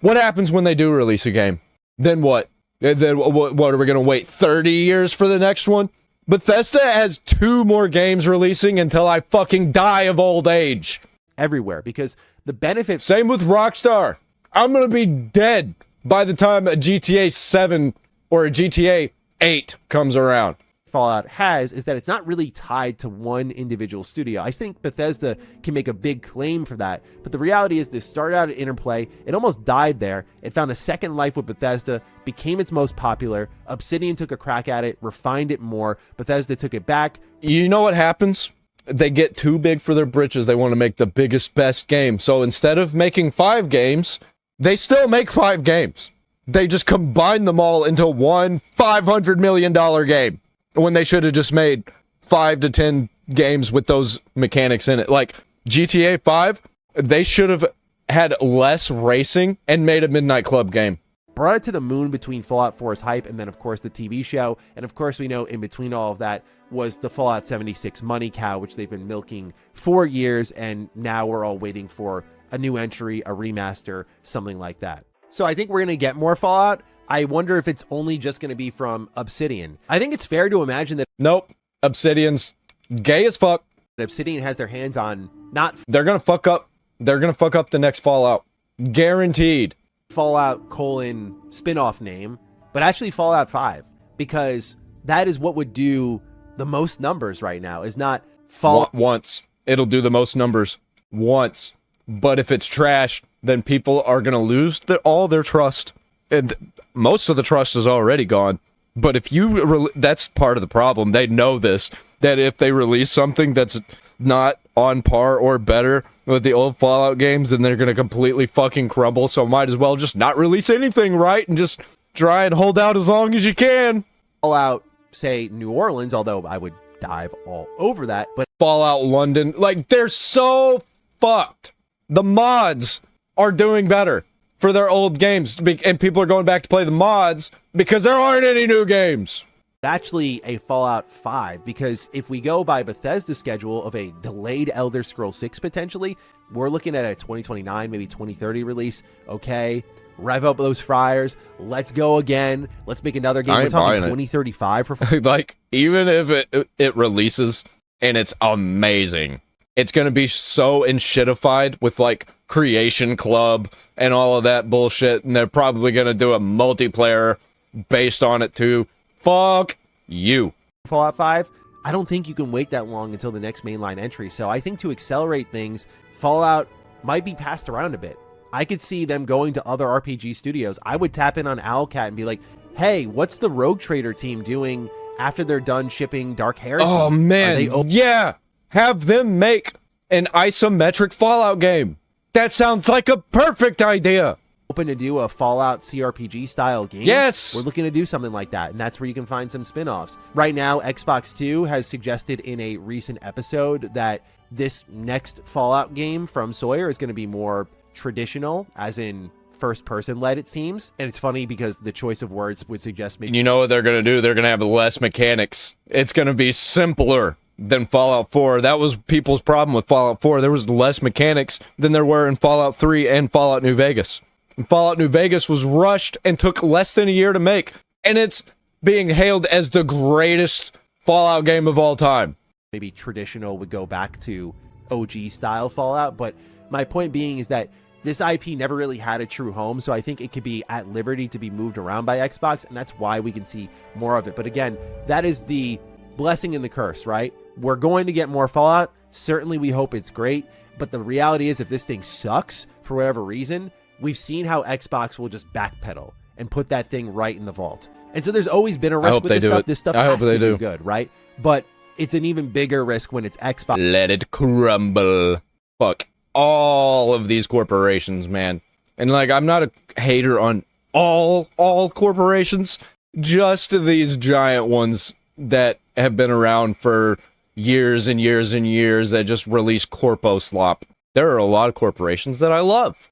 what happens when they do release a game? Then what? Then what are we going to wait 30 years for the next one? Bethesda has 2 more games releasing until I fucking die of old age. Everywhere, because the benefit... Same with Rockstar. I'm going to be dead by the time a GTA 7 or a GTA 8 comes around. Fallout has is that it's not really tied to one individual studio. I think Bethesda can make a big claim for that, but the reality is this started out at Interplay, it almost died there, it found a second life with Bethesda, became its most popular, Obsidian took a crack at it, refined it more, Bethesda took it back. You know what happens? They get too big for their britches, they want to make the biggest, best game, so instead of making 5 games, they still make 5 games. They just combine them all into one $500 million game. When they should have just made 5 to 10 games with those mechanics in it. Like GTA 5, they should have had less racing and made a Midnight Club game. Brought it to the moon between Fallout 4's hype and then, of course, the TV show. And, of course, we know in between all of that was the Fallout 76 money cow, which they've been milking for years. And now we're all waiting for a new entry, a remaster, something like that. So I think we're going to get more Fallout. I wonder if it's only just going to be from Obsidian. I think it's fair to imagine that Nope. Obsidian's gay as fuck. Obsidian has their hands on not They're gonna fuck up. They're gonna fuck up the next Fallout. Guaranteed. Fallout spin-off name, but actually Fallout 5, because that is what would do the most numbers right now, is not Fallout. Once. It'll do the most numbers. Once. But if it's trash, then people are gonna lose all their trust. And most of the trust is already gone. But if you... that's part of the problem. They know this. That if they release something that's not on par or better with the old Fallout games, then they're going to completely fucking crumble. So might as well just not release anything, right? And just try and hold out as long as you can. Fallout, say, New Orleans, although I would dive all over that, but Fallout London, like, they're so fucked. The mods are doing better for their old games, and people are going back to play the mods because there aren't any new games. actually a Fallout 5, because if we go by Bethesda's schedule of a delayed Elder Scrolls 6 potentially, we're looking at a 2029, maybe 2030 release. Okay, rev up those fryers. Let's go again. Let's make another game. We're talking 2035 for like, even if it releases and it's amazing, it's going to be so enshittified with, like, Creation Club and all of that bullshit, and they're probably going to do a multiplayer based on it, too. Fuck you. Fallout 5, I don't think you can wait that long until the next mainline entry, so I think to accelerate things, Fallout might be passed around a bit. I could see them going to other RPG studios. I would tap in on Owlcat and be like, hey, what's the Rogue Trader team doing after they're done shipping Dark Heresy? Oh, man, yeah! Have them make an isometric Fallout game. That sounds like a perfect idea. Open to do a Fallout CRPG style game? Yes! We're looking to do something like that, and that's where you can find some spin-offs. Right now, Xbox 2 has suggested in a recent episode that this next Fallout game from Sawyer is going to be more traditional, as in first-person led, it seems. And it's funny because the choice of words would suggest maybe... You know what they're going to do? They're going to have less mechanics. It's going to be simpler than Fallout 4. That was people's problem with Fallout 4. There was less mechanics than there were in Fallout 3 and Fallout New Vegas. And Fallout New Vegas was rushed and took less than a year to make. And it's being hailed as the greatest Fallout game of all time. Maybe traditional would go back to OG style Fallout, but my point being is that this IP never really had a true home, so I think it could be at liberty to be moved around by Xbox, and that's why we can see more of it. But again, that is the blessing and the curse, right? We're going to get more Fallout. Certainly we hope it's great, but the reality is if this thing sucks for whatever reason, we've seen how Xbox will just backpedal and put that thing right in the vault. And so there's always been a risk with this stuff. This stuff has to do good, right? But it's an even bigger risk when it's Xbox. Let it crumble. Fuck all of these corporations, man. And, like, I'm not a hater on all corporations, just these giant ones that have been around for years and years and years that just release corpo slop. There are a lot of corporations that I love.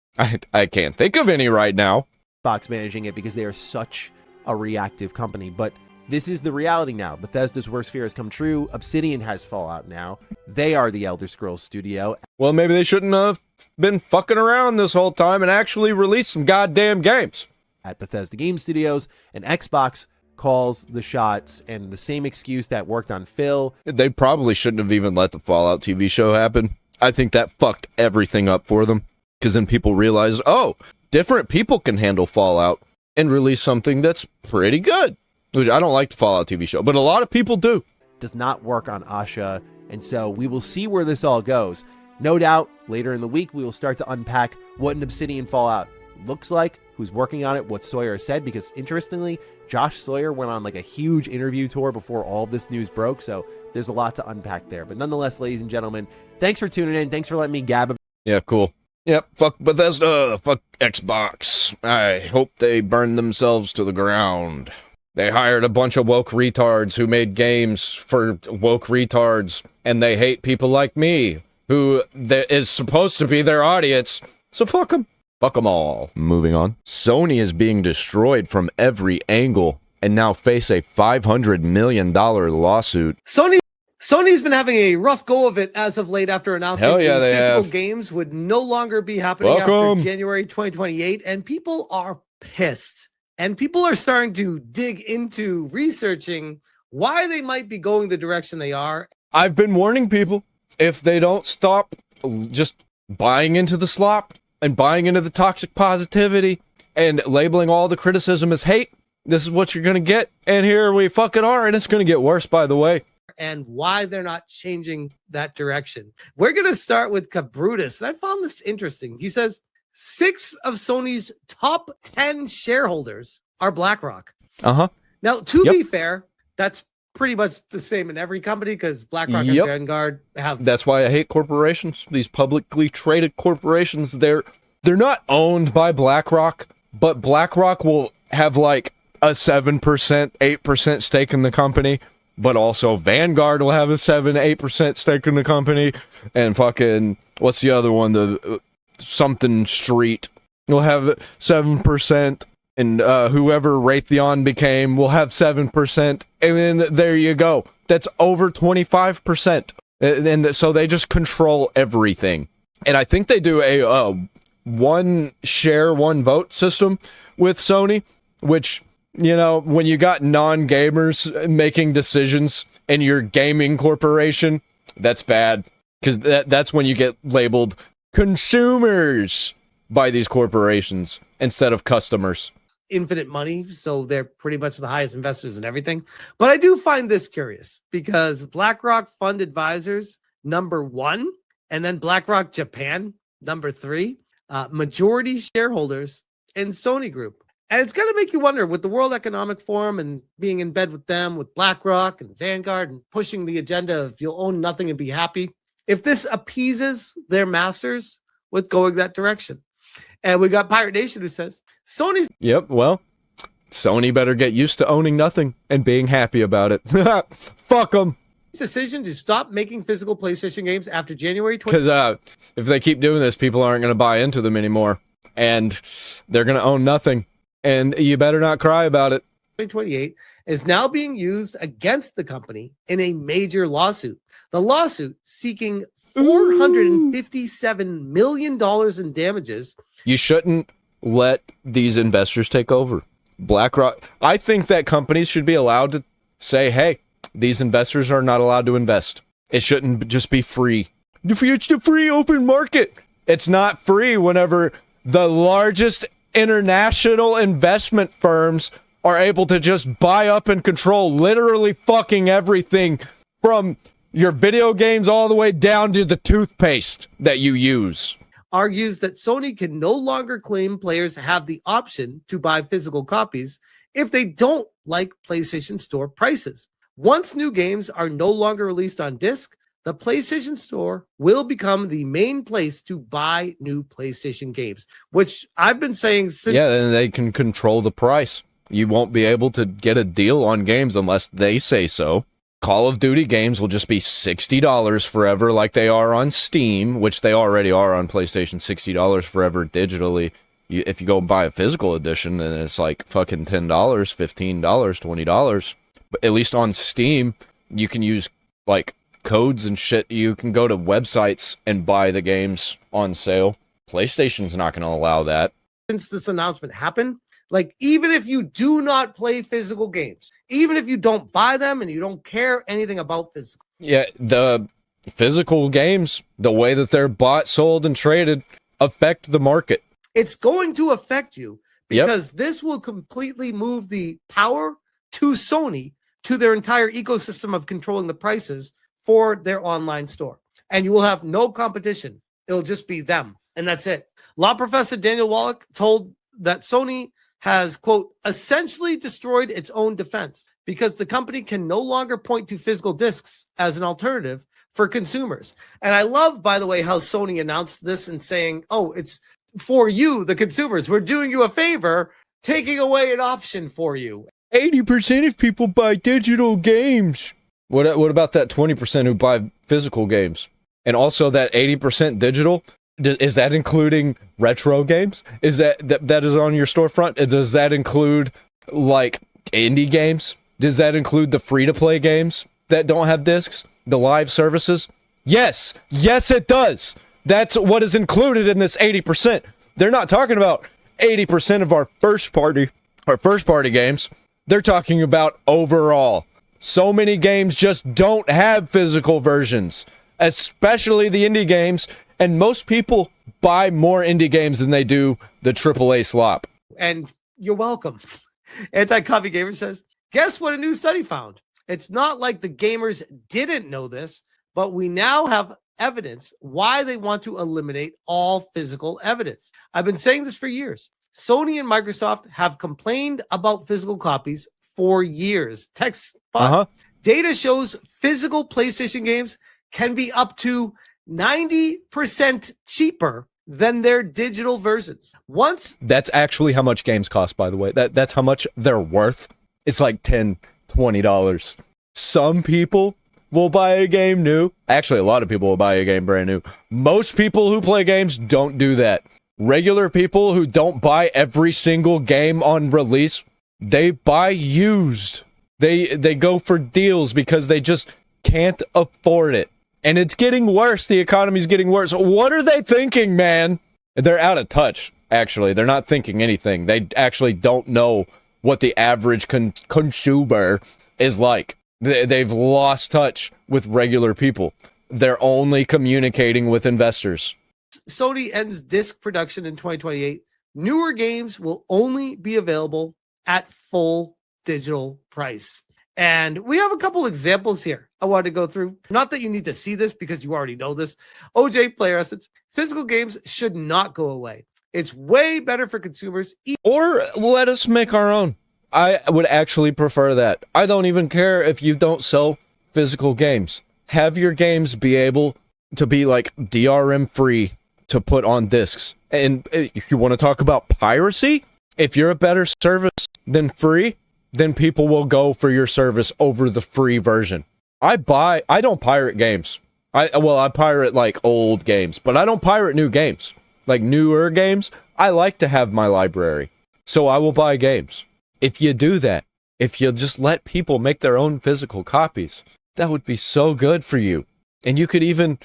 I can't think of any right now. Xbox managing it because they are such a reactive company, but this is the reality now. Bethesda's worst fear has come true. Obsidian has Fallout now. They are the Elder Scrolls studio. Well, maybe they shouldn't have been fucking around this whole time and actually release some goddamn games. At Bethesda Game Studios, and Xbox calls the shots, and the same excuse that worked on Phil. They probably shouldn't have even let the Fallout TV show happen. I think that fucked everything up for them. Because then people realize, oh, different people can handle Fallout and release something that's pretty good. Which I don't like the Fallout TV show, but a lot of people do. Does not work on Asha, and so we will see where this all goes. No doubt, later in the week, we will start to unpack what an Obsidian Fallout looks like, who's working on it, what Sawyer said, because interestingly, Josh Sawyer went on like a huge interview tour before all of this news broke, so there's a lot to unpack there. But nonetheless, ladies and gentlemen, thanks for tuning in. Thanks for letting me gab. Yeah, cool. Yep, fuck Bethesda, fuck Xbox. I hope they burn themselves to the ground. They hired a bunch of woke retards who made games for woke retards, and they hate people like me, who is supposed to be their audience, so fuck them. Fuck them all. Moving on. Sony is being destroyed from every angle, and now face a $500 million lawsuit. Sony's been having a rough go of it as of late after announcing Hell yeah, the they physical have. games would no longer be happening Welcome. after January 2028, and people are pissed. And people are starting to dig into researching why they might be going the direction they are. I've been warning people, if they don't stop just buying into the slop and buying into the toxic positivity and labeling all the criticism as hate, this is what you're going to get. And here we fucking are, and it's going to get worse, by the way. And why they're not changing that direction. We're going to start with Cabrutus. And I found this interesting. He says 6 of Sony's top 10 shareholders are BlackRock. Uh-huh. Now, to be fair, that's pretty much the same in every company because BlackRock and Vanguard have... That's why I hate corporations. These publicly traded corporations, they're not owned by BlackRock, but BlackRock will have like a 7%, 8% stake in the company. But also Vanguard will have a 7-8% stake in the company, and fucking what's the other one? The something Street will have 7%, and whoever Raytheon became will have 7%, and then there you go. That's over 25%, and so they just control everything. And I think they do a one share, one vote system with Sony, which. You know, when you got non-gamers making decisions in your gaming corporation, that's bad. Because that's when you get labeled consumers by these corporations instead of customers. Infinite money, so they're pretty much the highest investors in everything. But I do find this curious because BlackRock Fund Advisors, number 1, and then BlackRock Japan, number 3, majority shareholders in Sony Group. And it's going to make you wonder with the World Economic Forum and being in bed with them, with BlackRock and Vanguard and pushing the agenda of you'll own nothing and be happy, if this appeases their masters with going that direction. And we got Pirate Nation who says, Sony's... Yep, well, Sony better get used to owning nothing and being happy about it. Fuck them. Decision to stop making physical PlayStation games after January 20... Because if they keep doing this, people aren't going to buy into them anymore. And they're going to own nothing. And you better not cry about it. 2028 is now being used against the company in a major lawsuit. The lawsuit seeking $457 million in damages. You shouldn't let these investors take over. BlackRock, I think that companies should be allowed to say, hey, these investors are not allowed to invest. It shouldn't just be free. It's the free open market. It's not free whenever the largest international investment firms are able to just buy up and control literally fucking everything from your video games all the way down to the toothpaste that you use. Argues that Sony can no longer claim players have the option to buy physical copies if they don't like PlayStation Store prices. Once new games are no longer released on disc, the PlayStation Store will become the main place to buy new PlayStation games, which I've been saying since... Yeah, and they can control the price. You won't be able to get a deal on games unless they say so. Call of Duty games will just be $60 forever like they are on Steam, which they already are on PlayStation, $60 forever digitally. If you go buy a physical edition, then it's like fucking $10, $15, $20. But at least on Steam, you can use like codes and shit. You can go to websites and buy the games on sale. PlayStation's not going to allow that. Since this announcement happened, like even if you do not play physical games, even if you don't buy them and you don't care anything about physical. Yeah, the physical games, the way that they're bought, sold, and traded affect the market. It's going to affect you because this will completely move the power to Sony to their entire ecosystem of controlling the prices for their online store. And you will have no competition. It'll just be them. And that's it. Law professor Daniel Wallach told that Sony has, quote, essentially destroyed its own defense because the company can no longer point to physical discs as an alternative for consumers. And I love, by the way, how Sony announced this and saying, oh, it's for you, the consumers. We're doing you a favor, taking away an option for you. 80% of people buy digital games. What about that 20% who buy physical games? And also that 80% digital, is that including retro games? Is that is on your storefront? Does that include like indie games? Does that include the free-to-play games? that don't have discs, the live services? Yes, it does. That's what is included in this 80%. They're not talking about 80% of our first party games. They're talking about overall. So many games just don't have physical versions, especially the indie games, and most people buy more indie games than they do the AAA slop. And you're welcome. Anti-Coffee Gamer says, guess what a new study found? It's not like the gamers didn't know this, but we now have evidence why they want to eliminate all physical evidence. I've been saying this for years. Sony and Microsoft have complained about physical copies for years. Text data shows physical PlayStation games can be up to 90% cheaper than their digital versions. That's actually how much games cost, by the way. That's how much they're worth. It's like $10, $20. Some people will buy a game new. Actually, a lot of people will buy a game brand new. Most people who play games don't do that. Regular people who don't buy every single game on release, they buy used. They go for deals because they just can't afford it. And it's getting worse. The economy's getting worse. What are they thinking, man? They're out of touch, actually. They're not thinking anything. They actually don't know what the average consumer is like. They've lost touch with regular people. They're only communicating with investors. Sony ends disc production in 2028. Newer games will only be available at full digital price. And we have a couple examples here I wanted to go through. Not that you need to see this because you already know this. OJ Player Essence, physical games should not go away. It's way better for consumers. Or let us make our own. I would actually prefer that. I don't even care if you don't sell physical games. Have your games be able to be like DRM free to put on discs. And if you want to talk about piracy, if you're a better service than free, then people will go for your service over the free version. I don't pirate games. I pirate like old games, but I don't pirate new games. Like newer games, I like to have my library. So I will buy games. If you do that, if you just let people make their own physical copies, that would be so good for you. And you could even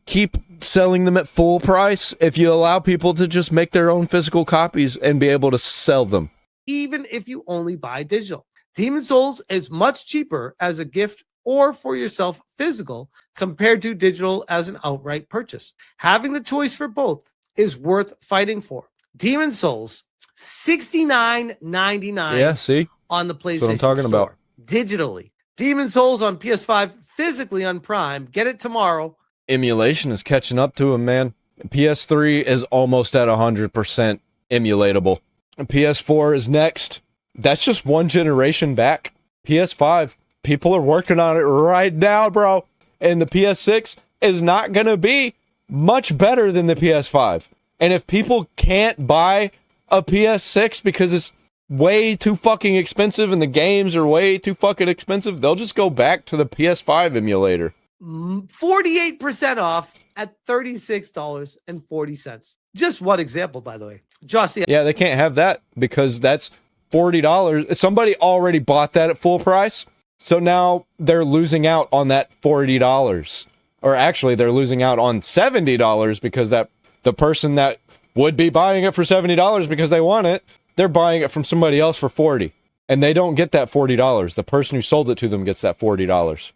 keep selling them at full price if you allow people to just make their own physical copies and be able to sell them. Even if you only buy digital. Demon's Souls is much cheaper as a gift or for yourself physical compared to digital as an outright purchase. Having the choice for both is worth fighting for. Demon's Souls, $69.99 yeah, see? On the PlayStation That's what I'm talking Store. about. Digitally. Demon's Souls on PS5 physically on Prime. Get it tomorrow. Emulation is catching up to him, man. PS3 is almost at 100% emulatable. PS4 is next. That's just one generation back. PS5, people are working on it right now, bro. And the PS6 is not going to be much better than the PS5. And if people can't buy a PS6 because it's way too fucking expensive and the games are way too fucking expensive, they'll just go back to the PS5 emulator. 48% off at $36.40. Just one example, by the way. Josh, yeah, they can't have that because that's $40. Somebody already bought that at full price, so now they're losing out on that $40. Or actually, they're losing out on $70 because that the person that would be buying it for $70 because they want it, they're buying it from somebody else for $40. And they don't get that $40. The person who sold it to them gets that $40.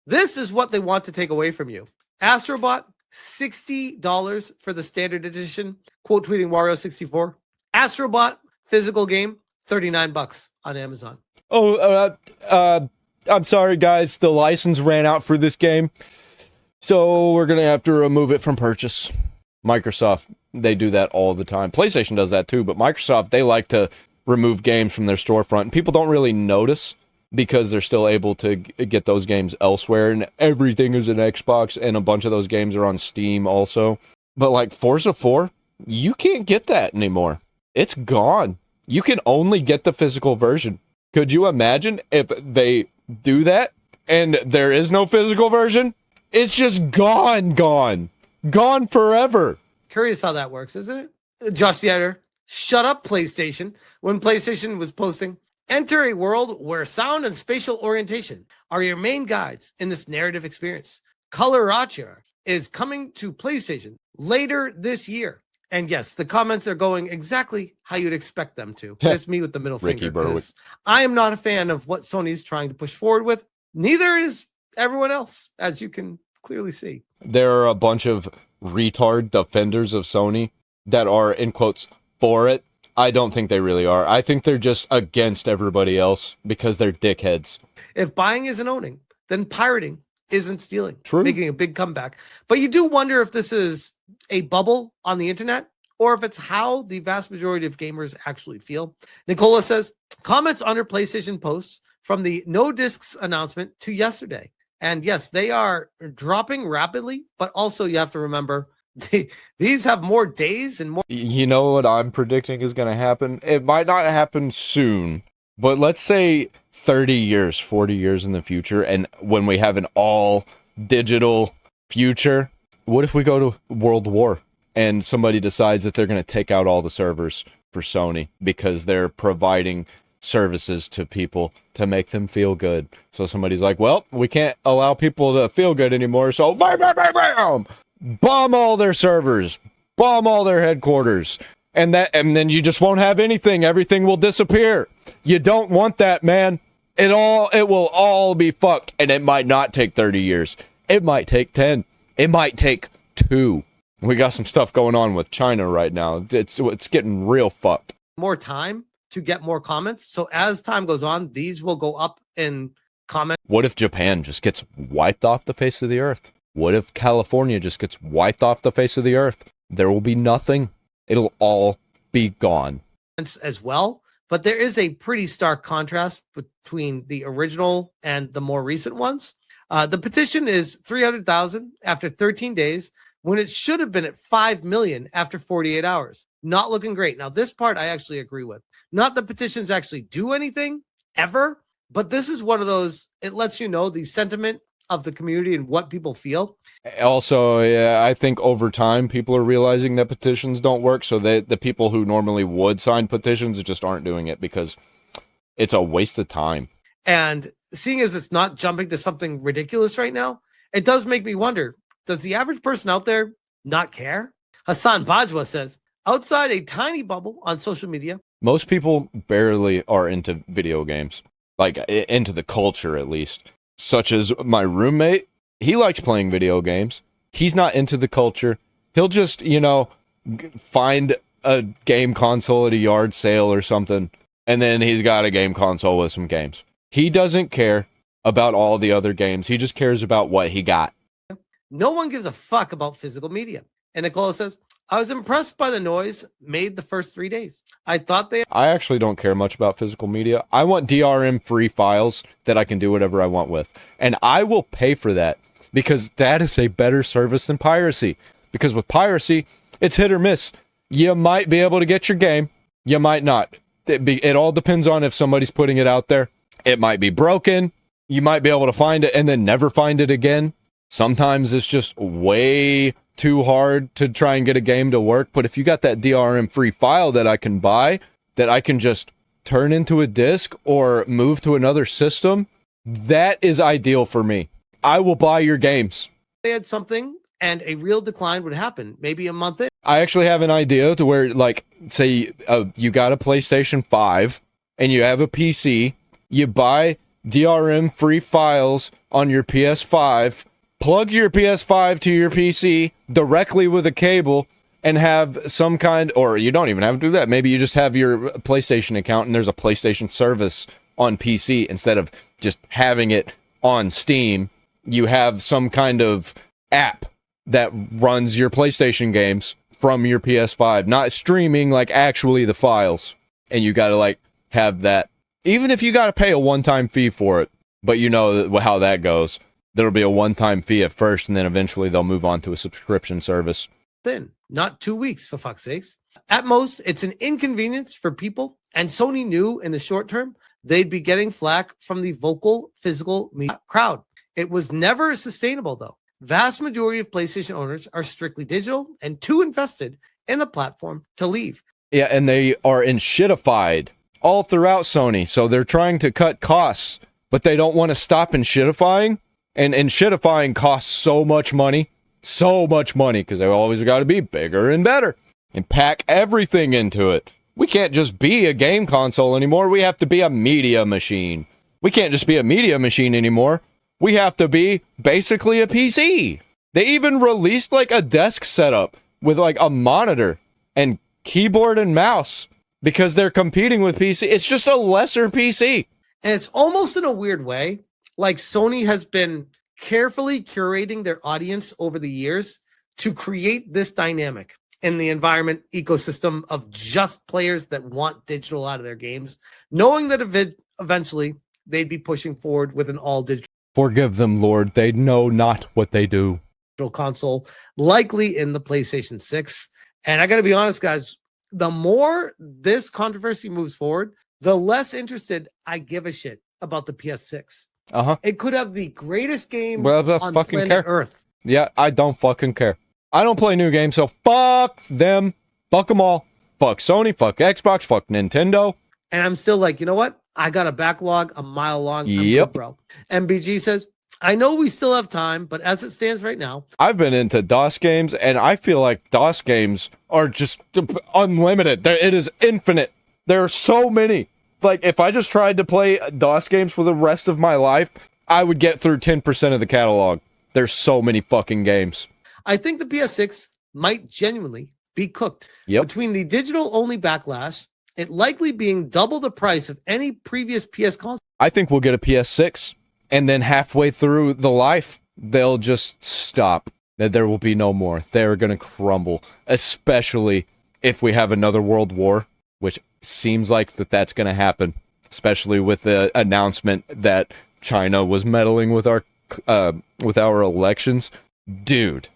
This is what they want to take away from you. Astrobot, $60 for the standard edition. Quote tweeting Wario64. Astrobot physical game, $39 on Amazon. I'm sorry, guys. The license ran out for this game, so we're gonna have to remove it from purchase. Microsoft, they do that all the time. PlayStation does that too, but Microsoft, they like to remove games from their storefront, and people don't really notice because they're still able to get those games elsewhere, and everything is an Xbox, and a bunch of those games are on Steam also. But like Forza 4, you can't get that anymore. It's gone. You can only get the physical version. Could you imagine if they do that and there is no physical version? It's just gone forever. Curious how that works, isn't it? Josh the editor, shut up PlayStation. When PlayStation was posting Enter a world where sound and spatial orientation are your main guides in this narrative experience. Coloratura is coming to PlayStation later this year. And yes, the comments are going exactly how you'd expect them to. It's me with the middle Ricky finger. Berwick. 'Cause I am not a fan of what Sony's trying to push forward with. Neither is everyone else, as you can clearly see. There are a bunch of retard defenders of Sony that are, in quotes, for it. I don't think they really are. I think they're just against everybody else because they're dickheads. If buying isn't owning, then pirating isn't stealing. True. Making a big comeback. But you do wonder if this is a bubble on the internet or if it's how the vast majority of gamers actually feel. Nicola says, comments under PlayStation posts from the no discs announcement to yesterday. And yes, they are dropping rapidly, but also you have to remember these have more days and more. You know what I'm predicting is going to happen? It might not happen soon, but let's say 30 years, 40 years in the future, and when we have an all digital future, what if we go to World War and somebody decides that they're going to take out all the servers for Sony because they're providing services to people to make them feel good? So somebody's like, well, we can't allow people to feel good anymore, so bam, bam, bam, bam, bomb all their servers, bomb all their headquarters, and then you just won't have anything. Everything will disappear. You don't want that, man. It will all be fucked, and it might not take 30 years. It might take 10. It might take 2. We got some stuff going on with China right now. It's getting real fucked. More time to get more comments. So as time goes on, these will go up in comment. What if Japan just gets wiped off the face of the earth? What if California just gets wiped off the face of the earth? There will be nothing. It'll all be gone. As well. But there is a pretty stark contrast between the original and the more recent ones. The petition is 300,000 after 13 days, when it should have been at 5 million after 48 hours. Not looking great. Now, this part I actually agree with. Not that petitions actually do anything ever, but this is one of those, it lets you know the sentiment of the community and what people feel. Also, yeah, I think over time people are realizing that petitions don't work, so the people who normally would sign petitions just aren't doing it because it's a waste of time. And seeing as it's not jumping to something ridiculous right now, it does make me wonder, does the average person out there not care? Hassan Bajwa says, outside a tiny bubble on social media, most people barely are into video games, like into the culture at least. Such as my roommate, he likes playing video games. He's not into the culture. He'll just, find a game console at a yard sale or something, and then he's got a game console with some games. He doesn't care about all the other games. He just cares about what he got. No one gives a fuck about physical media. And Nicola says, I was impressed by the noise made the first 3 days. I actually don't care much about physical media. I want DRM-free files that I can do whatever I want with. And I will pay for that because that is a better service than piracy. Because with piracy, it's hit or miss. You might be able to get your game. You might not. It all depends on if somebody's putting it out there. It might be broken. You might be able to find it and then never find it again. Sometimes it's just way too hard to try and get a game to work. But if you got that DRM-free file that I can buy, that I can just turn into a disc or move to another system, that is ideal for me. I will buy your games. They had something and a real decline would happen, maybe a month in. I actually have an idea to where, like, say you got a PlayStation 5 and you have a PC, you buy DRM-free files on your PS5, plug your PS5 to your PC directly with a cable, and have some kind, or you don't even have to do that. Maybe you just have your PlayStation account and there's a PlayStation service on PC instead of just having it on Steam. You have some kind of app that runs your PlayStation games from your PS5, not streaming, like actually the files. And you got to like have that, even if you got to pay a one-time fee for it, but you know how that goes. There'll be a one-time fee at first, and then eventually they'll move on to a subscription service. Then, not 2 weeks, for fuck's sakes. At most, it's an inconvenience for people, and Sony knew in the short term they'd be getting flack from the vocal physical media crowd. It was never sustainable, though. Vast majority of PlayStation owners are strictly digital and too invested in the platform to leave. Yeah, and they are enshittified all throughout Sony. So they're trying to cut costs, but they don't want to stop in shitifying. And shitifying costs so much money, because they always got to be bigger and better and pack everything into it. We can't just be a game console anymore. We have to be a media machine. We can't just be a media machine anymore. We have to be basically a PC. They even released like a desk setup with like a monitor and keyboard and mouse because they're competing with PC. It's just a lesser PC. And it's almost in a weird way, like Sony has been carefully curating their audience over the years to create this dynamic in the environment ecosystem of just players that want digital out of their games, knowing that eventually they'd be pushing forward with an all digital. Forgive them, Lord. They know not what they do. Console, likely in the PlayStation 6. And I got to be honest, guys, the more this controversy moves forward, the less interested I give a shit about the PS6. It could have the greatest game on planet Earth. Yeah, I don't fucking care. I don't play new games, so fuck them. Fuck them all. Fuck Sony, fuck Xbox, fuck Nintendo. And I'm still like, you know what? I got a backlog a mile long. Yep, bro. MBG says, I know we still have time, but as it stands right now, I've been into DOS games, and I feel like DOS games are just unlimited. It is infinite. There are so many. Like, if I just tried to play DOS games for the rest of my life, I would get through 10% of the catalog. There's so many fucking games. I think the PS6 might genuinely be cooked. Yep. Between the digital-only backlash, it likely being double the price of any previous PS console. I think we'll get a PS6, and then halfway through the life, they'll just stop. There will be no more. They're going to crumble, especially if we have another world war, which seems like that's going to happen, especially with the announcement that China was meddling with our elections. Dude,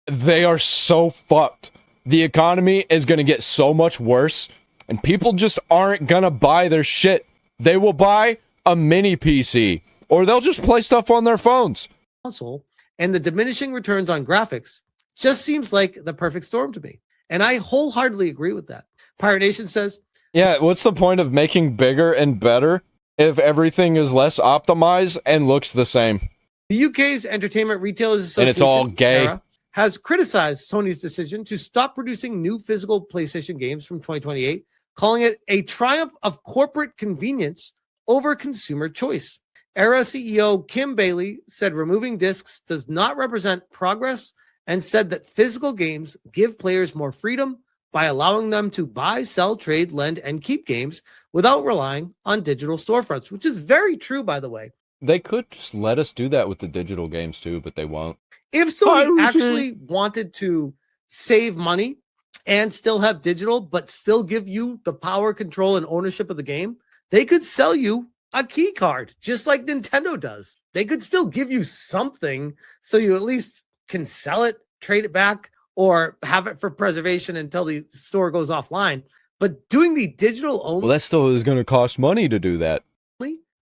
they are so fucked. The economy is going to get so much worse, and people just aren't going to buy their shit. They will buy a mini PC, or they'll just play stuff on their phones. Console, and the diminishing returns on graphics just seems like the perfect storm to me. And I wholeheartedly agree with that. Pirate Nation says, yeah, what's the point of making bigger and better if everything is less optimized and looks the same? The UK's Entertainment Retailers Association, and it's all gay, has criticized Sony's decision to stop producing new physical PlayStation games from 2028, calling it a triumph of corporate convenience over consumer choice. ERA CEO Kim Bailey said removing discs does not represent progress and said that physical games give players more freedom by allowing them to buy, sell, trade, lend, and keep games without relying on digital storefronts, which is very true, by the way. They could just let us do that with the digital games too, but they won't. If Sony actually wanted to save money and still have digital, but still give you the power, control, and ownership of the game, they could sell you a key card, just like Nintendo does. They could still give you something so you at least can sell it, trade it back, or have it for preservation until the store goes offline. But doing the digital only, well, that still is going to cost money to do that.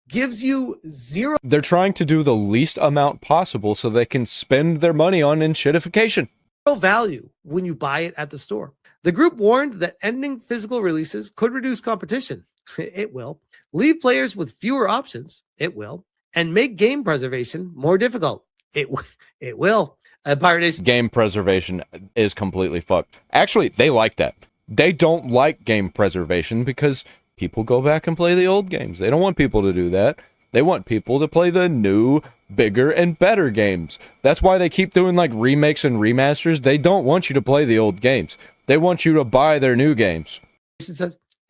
Gives you zero. They're trying to do the least amount possible so they can spend their money on enshittification. Value when you buy it at the store. The group warned that ending physical releases could reduce competition. It will. Leave players with fewer options. It will. And make game preservation more difficult. It will. Pirate Nation. Game preservation is completely fucked. Actually, they like that. They don't like game preservation because people go back and play the old games. They don't want people to do that. They want people to play the new, bigger, and better games. That's why they keep doing like remakes and remasters. They don't want you to play the old games. They want you to buy their new games.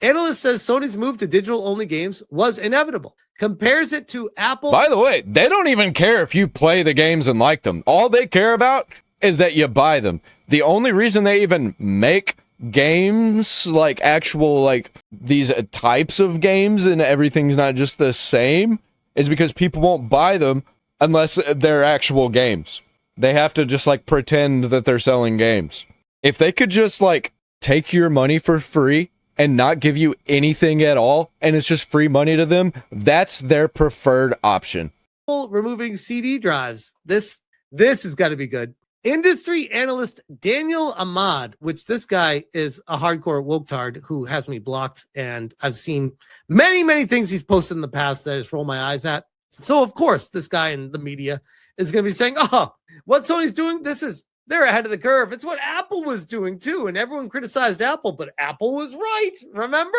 Analyst says Sony's move to digital-only games was inevitable. Compares it to Apple. By the way, they don't even care if you play the games and like them. All they care about is that you buy them. The only reason they even make games, like actual, like these types of games and everything's not just the same, is because people won't buy them unless they're actual games. They have to just like pretend that they're selling games. If they could just like take your money for free and not give you anything at all, and it's just free money to them, that's their preferred option. Removing CD drives. This has got to be good. Industry analyst Daniel Ahmad, which this guy is a hardcore woketard who has me blocked, and I've seen many things he's posted in the past that I just roll my eyes at. So of course, this guy in the media is going to be saying, "Oh, what Sony's doing? They're ahead of the curve. It's what Apple was doing too." And everyone criticized Apple, but Apple was right. Remember?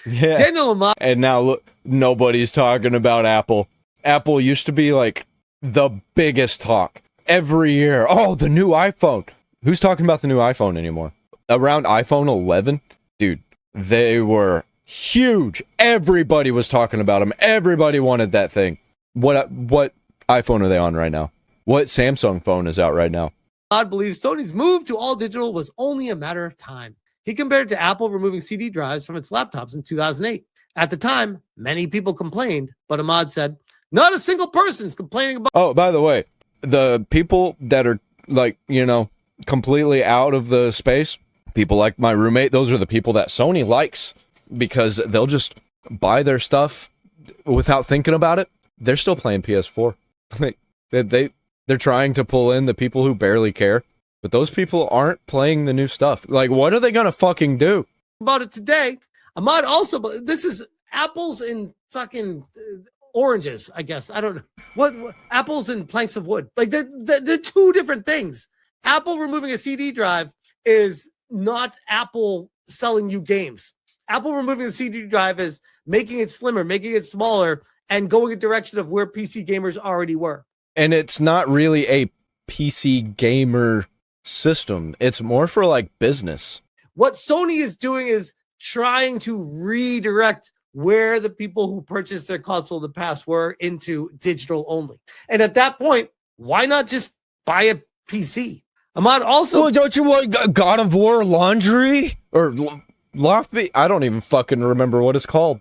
Yeah. Daniel Ahmad. And now look, nobody's talking about Apple. Apple used to be like the biggest talk every year. Oh, the new iPhone. Who's talking about the new iPhone anymore? Around iPhone 11, dude, they were huge. Everybody was talking about them. Everybody wanted that thing. What iPhone are they on right now? What Samsung phone is out right now? Ahmad believes Sony's move to all digital was only a matter of time. He compared it to Apple removing CD drives from its laptops in 2008. At the time, many people complained, but Ahmad said, "Not a single person's complaining about." Oh, by the way, the people that are like, completely out of the space, people like my roommate, those are the people that Sony likes because they'll just buy their stuff without thinking about it. They're still playing PS4. They're trying to pull in the people who barely care, but those people aren't playing the new stuff. Like, what are they gonna fucking do about it today? Ahmad also, this is apples and fucking oranges, I guess. I don't know what apples and planks of wood. Like they're two different things. Apple removing a CD drive is not Apple selling you games. Apple removing the CD drive is making it slimmer, making it smaller, and going a direction of where PC gamers already were. And it's not really a PC gamer system. It's more for like business. What Sony is doing is trying to redirect where the people who purchased their console in the past were into digital only. And at that point, why not just buy a PC? Ahmad also... Oh, don't you want God of War Laundry? Or Lofty? I don't even fucking remember what it's called.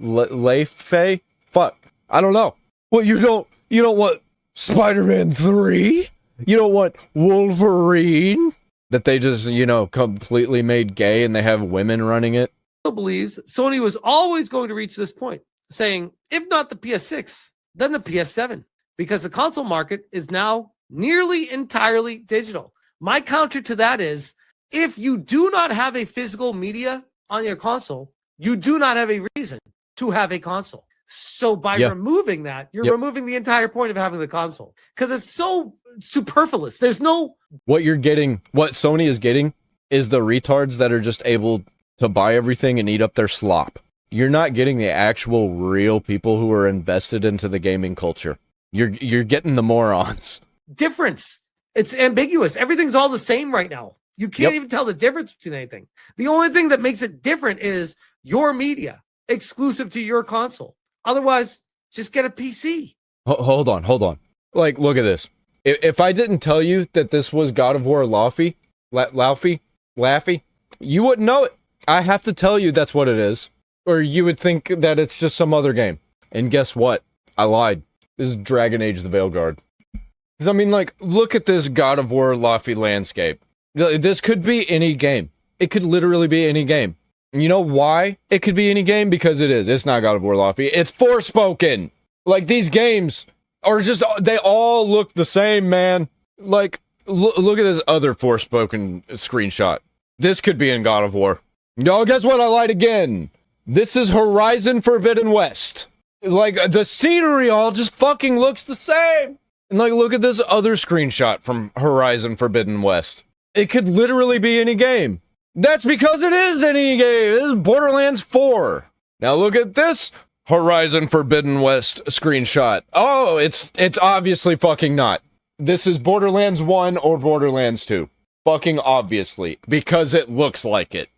Leifei? Fuck. I don't know. Well, you don't want Spider-Man 3? You don't want Wolverine? That they just, completely made gay and they have women running it? Believes Sony was always going to reach this point, saying, if not the PS6, then the PS7, because the console market is now nearly entirely digital. My counter to that is, if you do not have a physical media on your console, you do not have a reason to have a console. So by removing that, you're removing the entire point of having the console, because it's so superfluous. There's no... What Sony is getting is the retards that are just able to buy everything and eat up their slop. You're not getting the actual real people who are invested into the gaming culture. You're getting the morons. Difference. It's ambiguous. Everything's all the same right now. You can't even tell the difference between anything. The only thing that makes it different is your media exclusive to your console. Otherwise, just get a PC. Hold on. Like, look at this. If I didn't tell you that this was God of War Laffy, you wouldn't know it. I have to tell you that's what it is. Or you would think that it's just some other game. And guess what? I lied. This is Dragon Age the Veilguard. Because, I mean, like, look at this God of War Laffy landscape. This could be any game. It could literally be any game. And you know why it could be any game? Because it is. It's not God of War Laffy. It's Forspoken. Like, these games are just... They all look the same, man. Like, look at this other Forspoken screenshot. This could be in God of War. No, guess what? I lied again. This is Horizon Forbidden West. Like, the scenery all just fucking looks the same. And, like, look at this other screenshot from Horizon Forbidden West. It could literally be any game. That's because it is any game. This is Borderlands 4. Now look at this Horizon Forbidden West screenshot. Oh, it's obviously fucking not. This is Borderlands 1 or Borderlands 2. Fucking obviously. Because it looks like it.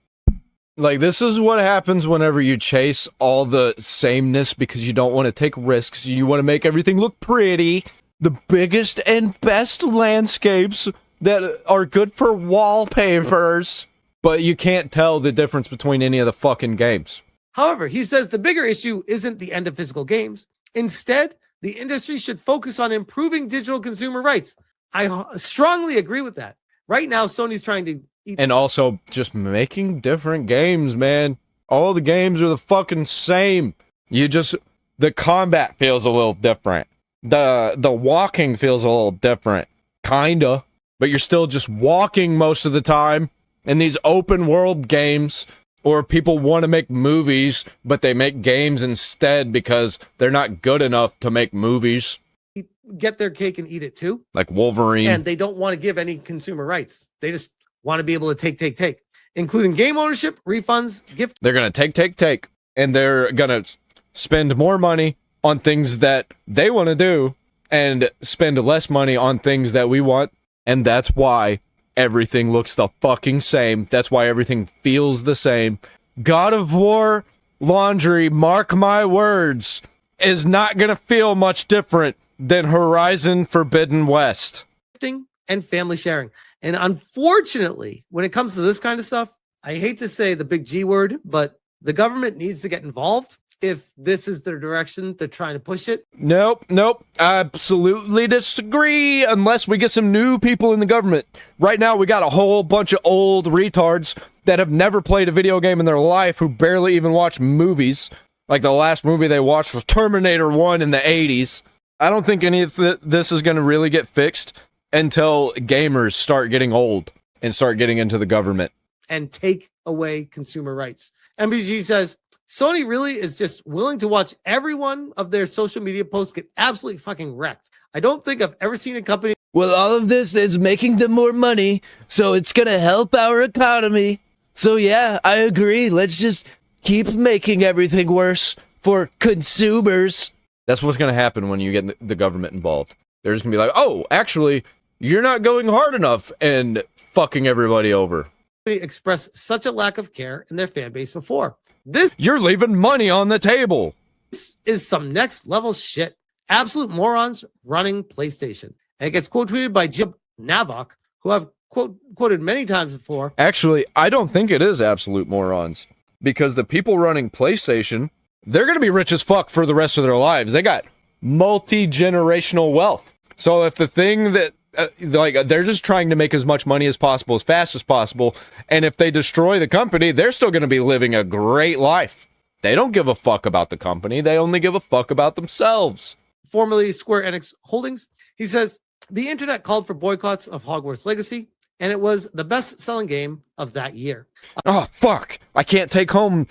Like, this is what happens whenever you chase all the sameness because you don't want to take risks. You want to make everything look pretty. The biggest and best landscapes that are good for wallpapers. But you can't tell the difference between any of the fucking games. However, he says the bigger issue isn't the end of physical games. Instead, the industry should focus on improving digital consumer rights. I strongly agree with that. Right now, Sony's trying to... And also, just making different games, man. All the games are the fucking same. The combat feels a little different. The walking feels a little different. Kinda. but you're still just walking most of the time in these open world games, or people want to make movies, but they make games instead because they're not good enough to make movies. Get their cake and eat it too. Like Wolverine. And they don't want to give any consumer rights. They just want to be able to take, including game ownership, refunds, gift. They're going to take, and they're going to spend more money on things that they want to do and spend less money on things that we want. And that's why everything looks the fucking same. That's why everything feels the same. God of War Laundry, mark my words, is not going to feel much different than Horizon Forbidden West. And family sharing. And unfortunately, when it comes to this kind of stuff, I hate to say the big G word, but the government needs to get involved if this is the direction they're trying to push it. Nope. Absolutely disagree unless we get some new people in the government. Right now, we got a whole bunch of old retards that have never played a video game in their life who barely even watch movies. Like the last movie they watched was Terminator 1 in the 80s. I don't think any of this is going to really get fixed until gamers start getting old and start getting into the government. And take away consumer rights. MBG says, Sony really is just willing to watch every one of their social media posts get absolutely fucking wrecked. I don't think I've ever seen a company. Well, all of this is making them more money, so it's going to help our economy. So yeah, I agree. Let's just keep making everything worse for consumers. That's what's going to happen when you get the government involved. They're just going to be like, oh, actually, you're not going hard enough and fucking everybody over. Express such a lack of care in their fan base before. You're leaving money on the table. This is some next level shit. Absolute morons running PlayStation. And it gets quote tweeted by Jim Navok, who I've quoted many times before. Actually, I don't think it is absolute morons, because the people running PlayStation, they're going to be rich as fuck for the rest of their lives. They got multi-generational wealth. So if the thing that they're just trying to make as much money as possible, as fast as possible, and if they destroy the company, they're still going to be living a great life. They don't give a fuck about the company. They only give a fuck about themselves. Formerly Square Enix Holdings, he says, the internet called for boycotts of Hogwarts Legacy, and it was the best-selling game of that year. Oh, fuck. I can't take home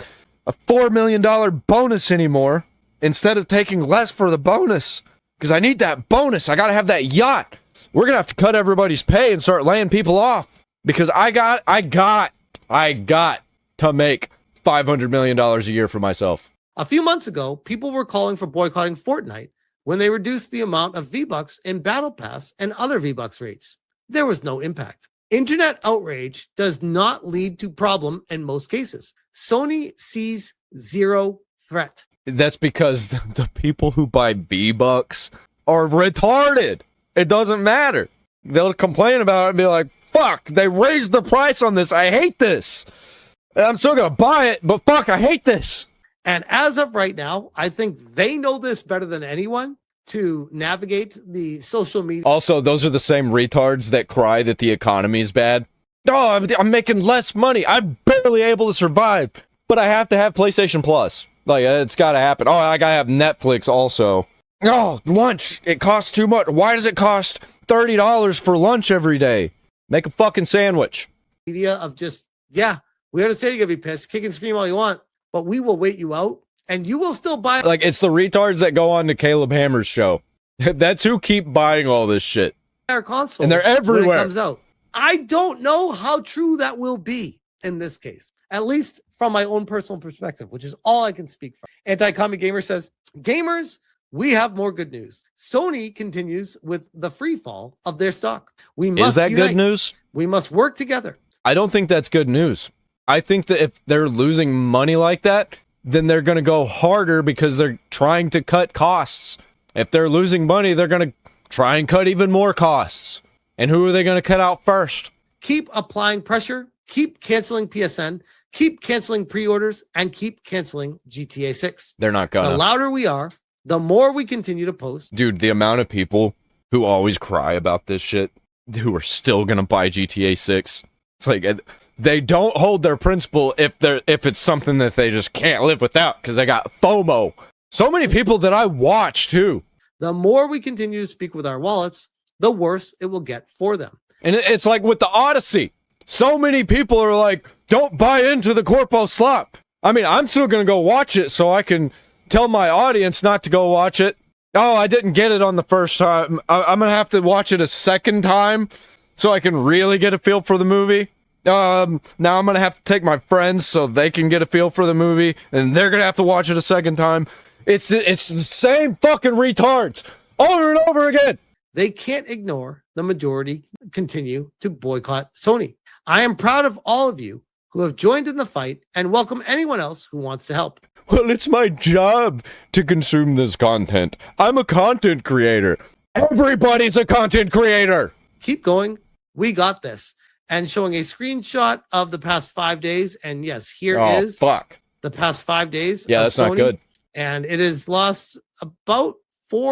a $4 million bonus anymore instead of taking less for the bonus, because I need that bonus. I got to have that yacht. We're going to have to cut everybody's pay and start laying people off, because I got to make $500 million a year for myself. A few months ago, people were calling for boycotting Fortnite when they reduced the amount of V-Bucks in Battle Pass and other V-Bucks rates. There was no impact. Internet outrage does not lead to problem in most cases. Sony sees zero threat. That's because the people who buy V-Bucks are retarded. It doesn't matter. They'll complain about it and be like, fuck, they raised the price on this. I hate this. I'm still going to buy it, but fuck, I hate this. And as of right now, I think they know this better than anyone to navigate the social media. Also, those are the same retards that cry that the economy is bad. Oh, I'm making less money. I'm barely able to survive, but I have to have PlayStation Plus. Like, it's got to happen. Oh, I got to have Netflix also. Oh, lunch. It costs too much. Why does it cost $30 for lunch every day? Make a fucking sandwich. Media of just, yeah, we understand you're going to be pissed. Kick and scream all you want, but we will wait you out and you will still buy. Like, it's the retards that go on to Caleb Hammer's show. That's who keep buying all this shit. Our console. And they're everywhere. When it comes out. I don't know how true that will be in this case, at least from my own personal perspective, which is all I can speak from. Anti-Commie Gamer says, gamers, we have more good news. Sony continues with the free fall of their stock. We must Is that unite. good news? We must work together. I don't think that's good news. I think that if they're losing money like that, then they're going to go harder because they're trying to cut costs. If they're losing money, they're going to try and cut even more costs. And who are they going to cut out first? Keep applying pressure, keep canceling PSN, keep canceling pre-orders, and keep canceling GTA 6. They're not going to. The louder we are, the more we continue to post. Dude, the amount of people who always cry about this shit, who are still going to buy GTA 6. It's like they don't hold their principle if it's something that they just can't live without because they got FOMO. So many people that I watch too. The more we continue to speak with our wallets, the worse it will get for them. And it's like with the Odyssey. So many people are like, don't buy into the corpo slop. I mean, I'm still going to go watch it so I can tell my audience not to go watch it. Oh, I didn't get it on the first time. I'm going to have to watch it a second time so I can really get a feel for the movie. Now I'm going to have to take my friends so they can get a feel for the movie, and they're going to have to watch it a second time. It's the same fucking retards over and over again. They can't ignore the majority continue to boycott Sony. I am proud of all of you who have joined in the fight and welcome anyone else who wants to help. Well, it's my job to consume this content. I'm a content creator. Everybody's a content creator. Keep going. We got this. And showing a screenshot of the past 5 days. And yes, here is the past 5 days. Yeah, that's Sony. Not good. And it has lost about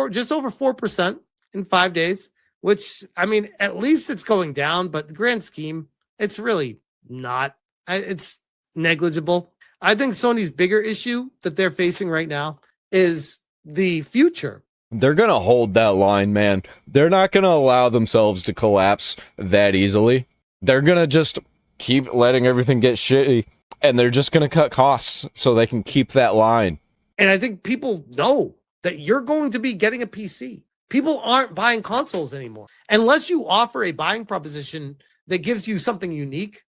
just over 4% in 5 days, which, I mean, at least it's going down, but the grand scheme, it's really not. It's negligible. I think Sony's bigger issue that they're facing right now is the future. They're going to hold that line, man. They're not going to allow themselves to collapse that easily. They're going to just keep letting everything get shitty, and they're just going to cut costs so they can keep that line. And I think people know that you're going to be getting a PC. People aren't buying consoles anymore. Unless you offer a buying proposition that gives you something unique.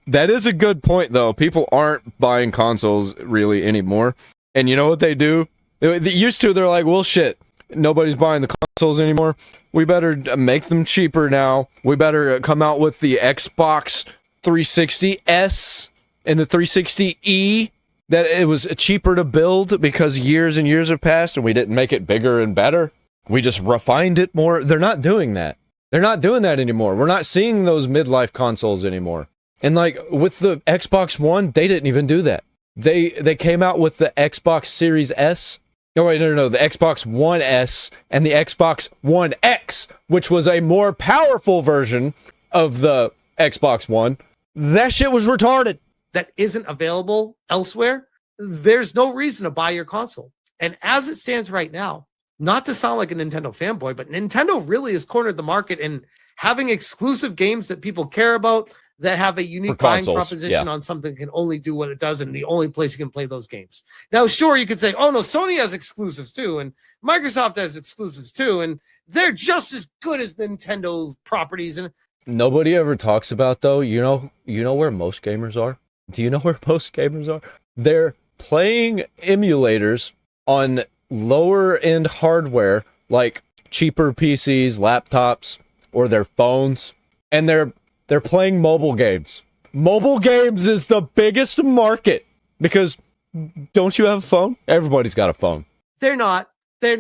That is a good point, though. People aren't buying consoles really anymore. And you know what they do? They used to, they're like, well, shit, nobody's buying the consoles anymore. We better make them cheaper now. We better come out with the Xbox 360S and the 360E. That it was cheaper to build because years and years have passed and we didn't make it bigger and better. We just refined it more. They're not doing that. They're not doing that anymore. We're not seeing those midlife consoles anymore. And like with the Xbox One, they didn't even do that. They came out with the Xbox Series S. Oh, wait, no. The Xbox One S and the Xbox One X, which was a more powerful version of the Xbox One. That shit was retarded. That isn't available elsewhere. There's no reason to buy your console. And as it stands right now, not to sound like a Nintendo fanboy, but Nintendo really has cornered the market in having exclusive games that people care about that have a unique buying proposition on something that can only do what it does and the only place you can play those games. Now, sure, you could say, oh no, Sony has exclusives too, and Microsoft has exclusives too, and they're just as good as Nintendo properties. And nobody ever talks about, though, you know where most gamers are? Do you know where most gamers are? They're playing emulators on lower end hardware like cheaper PCs, laptops, or their phones, and they're playing mobile games. Mobile games is the biggest market because don't you have a phone? Everybody's got a phone. They're not. They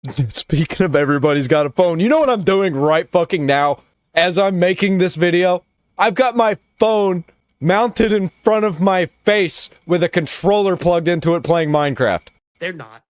Speaking of everybody's got a phone, you know what I'm doing right fucking now as I'm making this video? I've got my phone mounted in front of my face with a controller plugged into it playing Minecraft. They're not.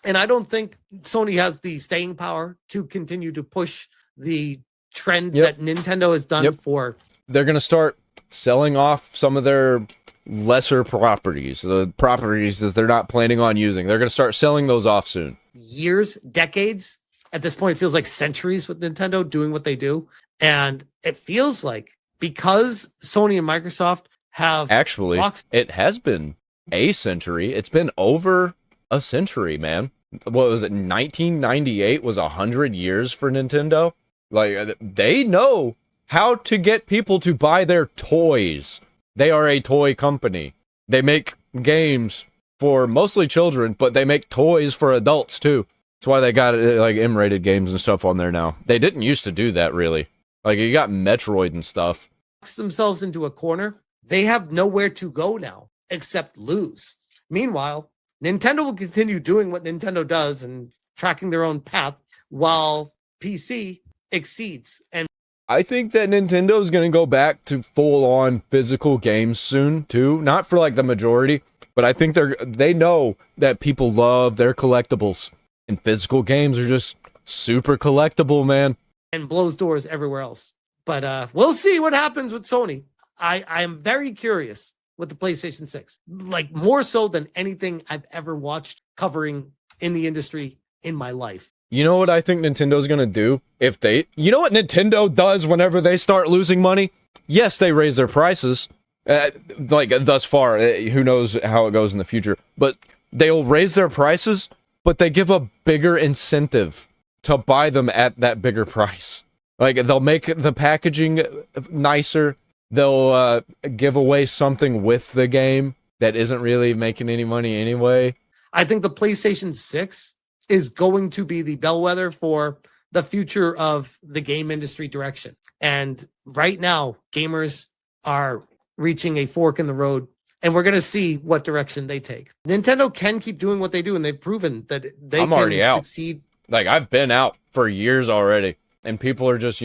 And I don't think Sony has the staying power to continue to push the trend that Nintendo has done for. They're going to start selling off some of their lesser properties, the properties that they're not planning on using. They're going to start selling those off soon. Years, decades. At this point, it feels like centuries with Nintendo doing what they do. And it feels like because Sony and Microsoft have... Actually, it has been a century. It's been over a century, man. What was it? 1998 was 100 years for Nintendo. Like, they know how to get people to buy their toys. They are a toy company. They make games for mostly children, but they make toys for adults too. That's why they got like M-rated games and stuff on there now. They didn't used to do that, really. Like, you got Metroid and stuff. Themselves into a corner. They have nowhere to go now except lose. Meanwhile, Nintendo will continue doing what Nintendo does and tracking their own path while PC exceeds. And I think that Nintendo is going to go back to full-on physical games soon too. Not for like the majority, but I think they know that people love their collectibles, and physical games are just super collectible, man. And blows doors everywhere else. But we'll see what happens with Sony. I am very curious with the PlayStation 6, like more so than anything I've ever watched covering in the industry in my life. You know what I think Nintendo's gonna do? You know what Nintendo does whenever they start losing money? Yes, they raise their prices. Like, thus far, who knows how it goes in the future. But they'll raise their prices, but they give a bigger incentive to buy them at that bigger price. Like, they'll make the packaging nicer. They'll give away something with the game that isn't really making any money anyway. I think the PlayStation 6 is going to be the bellwether for the future of the game industry direction. And right now, gamers are reaching a fork in the road, and we're going to see what direction they take. Nintendo can keep doing what they do, and they've proven that they I'm can already out. succeed. Like, I've been out for years already, and people are just,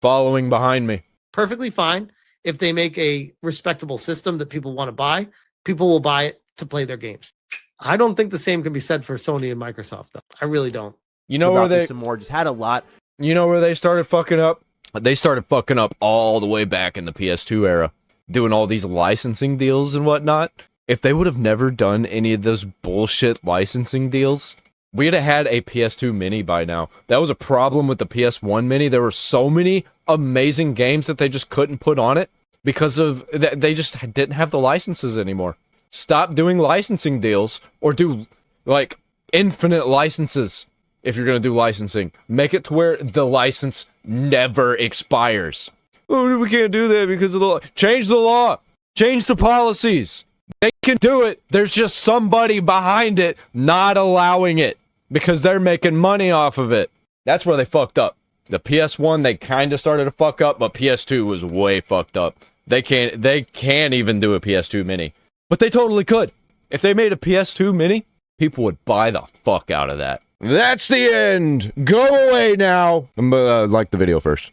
following behind me. Perfectly fine. If they make a respectable system that people want to buy, people will buy it to play their games. I don't think the same can be said for Sony and Microsoft, though. I really don't. You know where they some more just had a lot. You know where they started fucking up? They started fucking up all the way back in the PS2 era, doing all these licensing deals and whatnot. If they would have never done any of those bullshit licensing deals, we'd have had a PS2 Mini by now. That was a problem with the PS1 Mini. There were so many amazing games that they just couldn't put on it because of they just didn't have the licenses anymore. Stop doing licensing deals, or do, like, infinite licenses if you're going to do licensing. Make it to where the license never expires. Oh, we can't do that because of the law. Change the law. Change the policies. They can do it. There's just somebody behind it not allowing it because they're making money off of it. That's where they fucked up. The PS1, they kind of started to fuck up, but PS2 was way fucked up. They can't even do a PS2 Mini. But they totally could. If they made a PS2 Mini, people would buy the fuck out of that. That's the end. Go away now. Like the video first.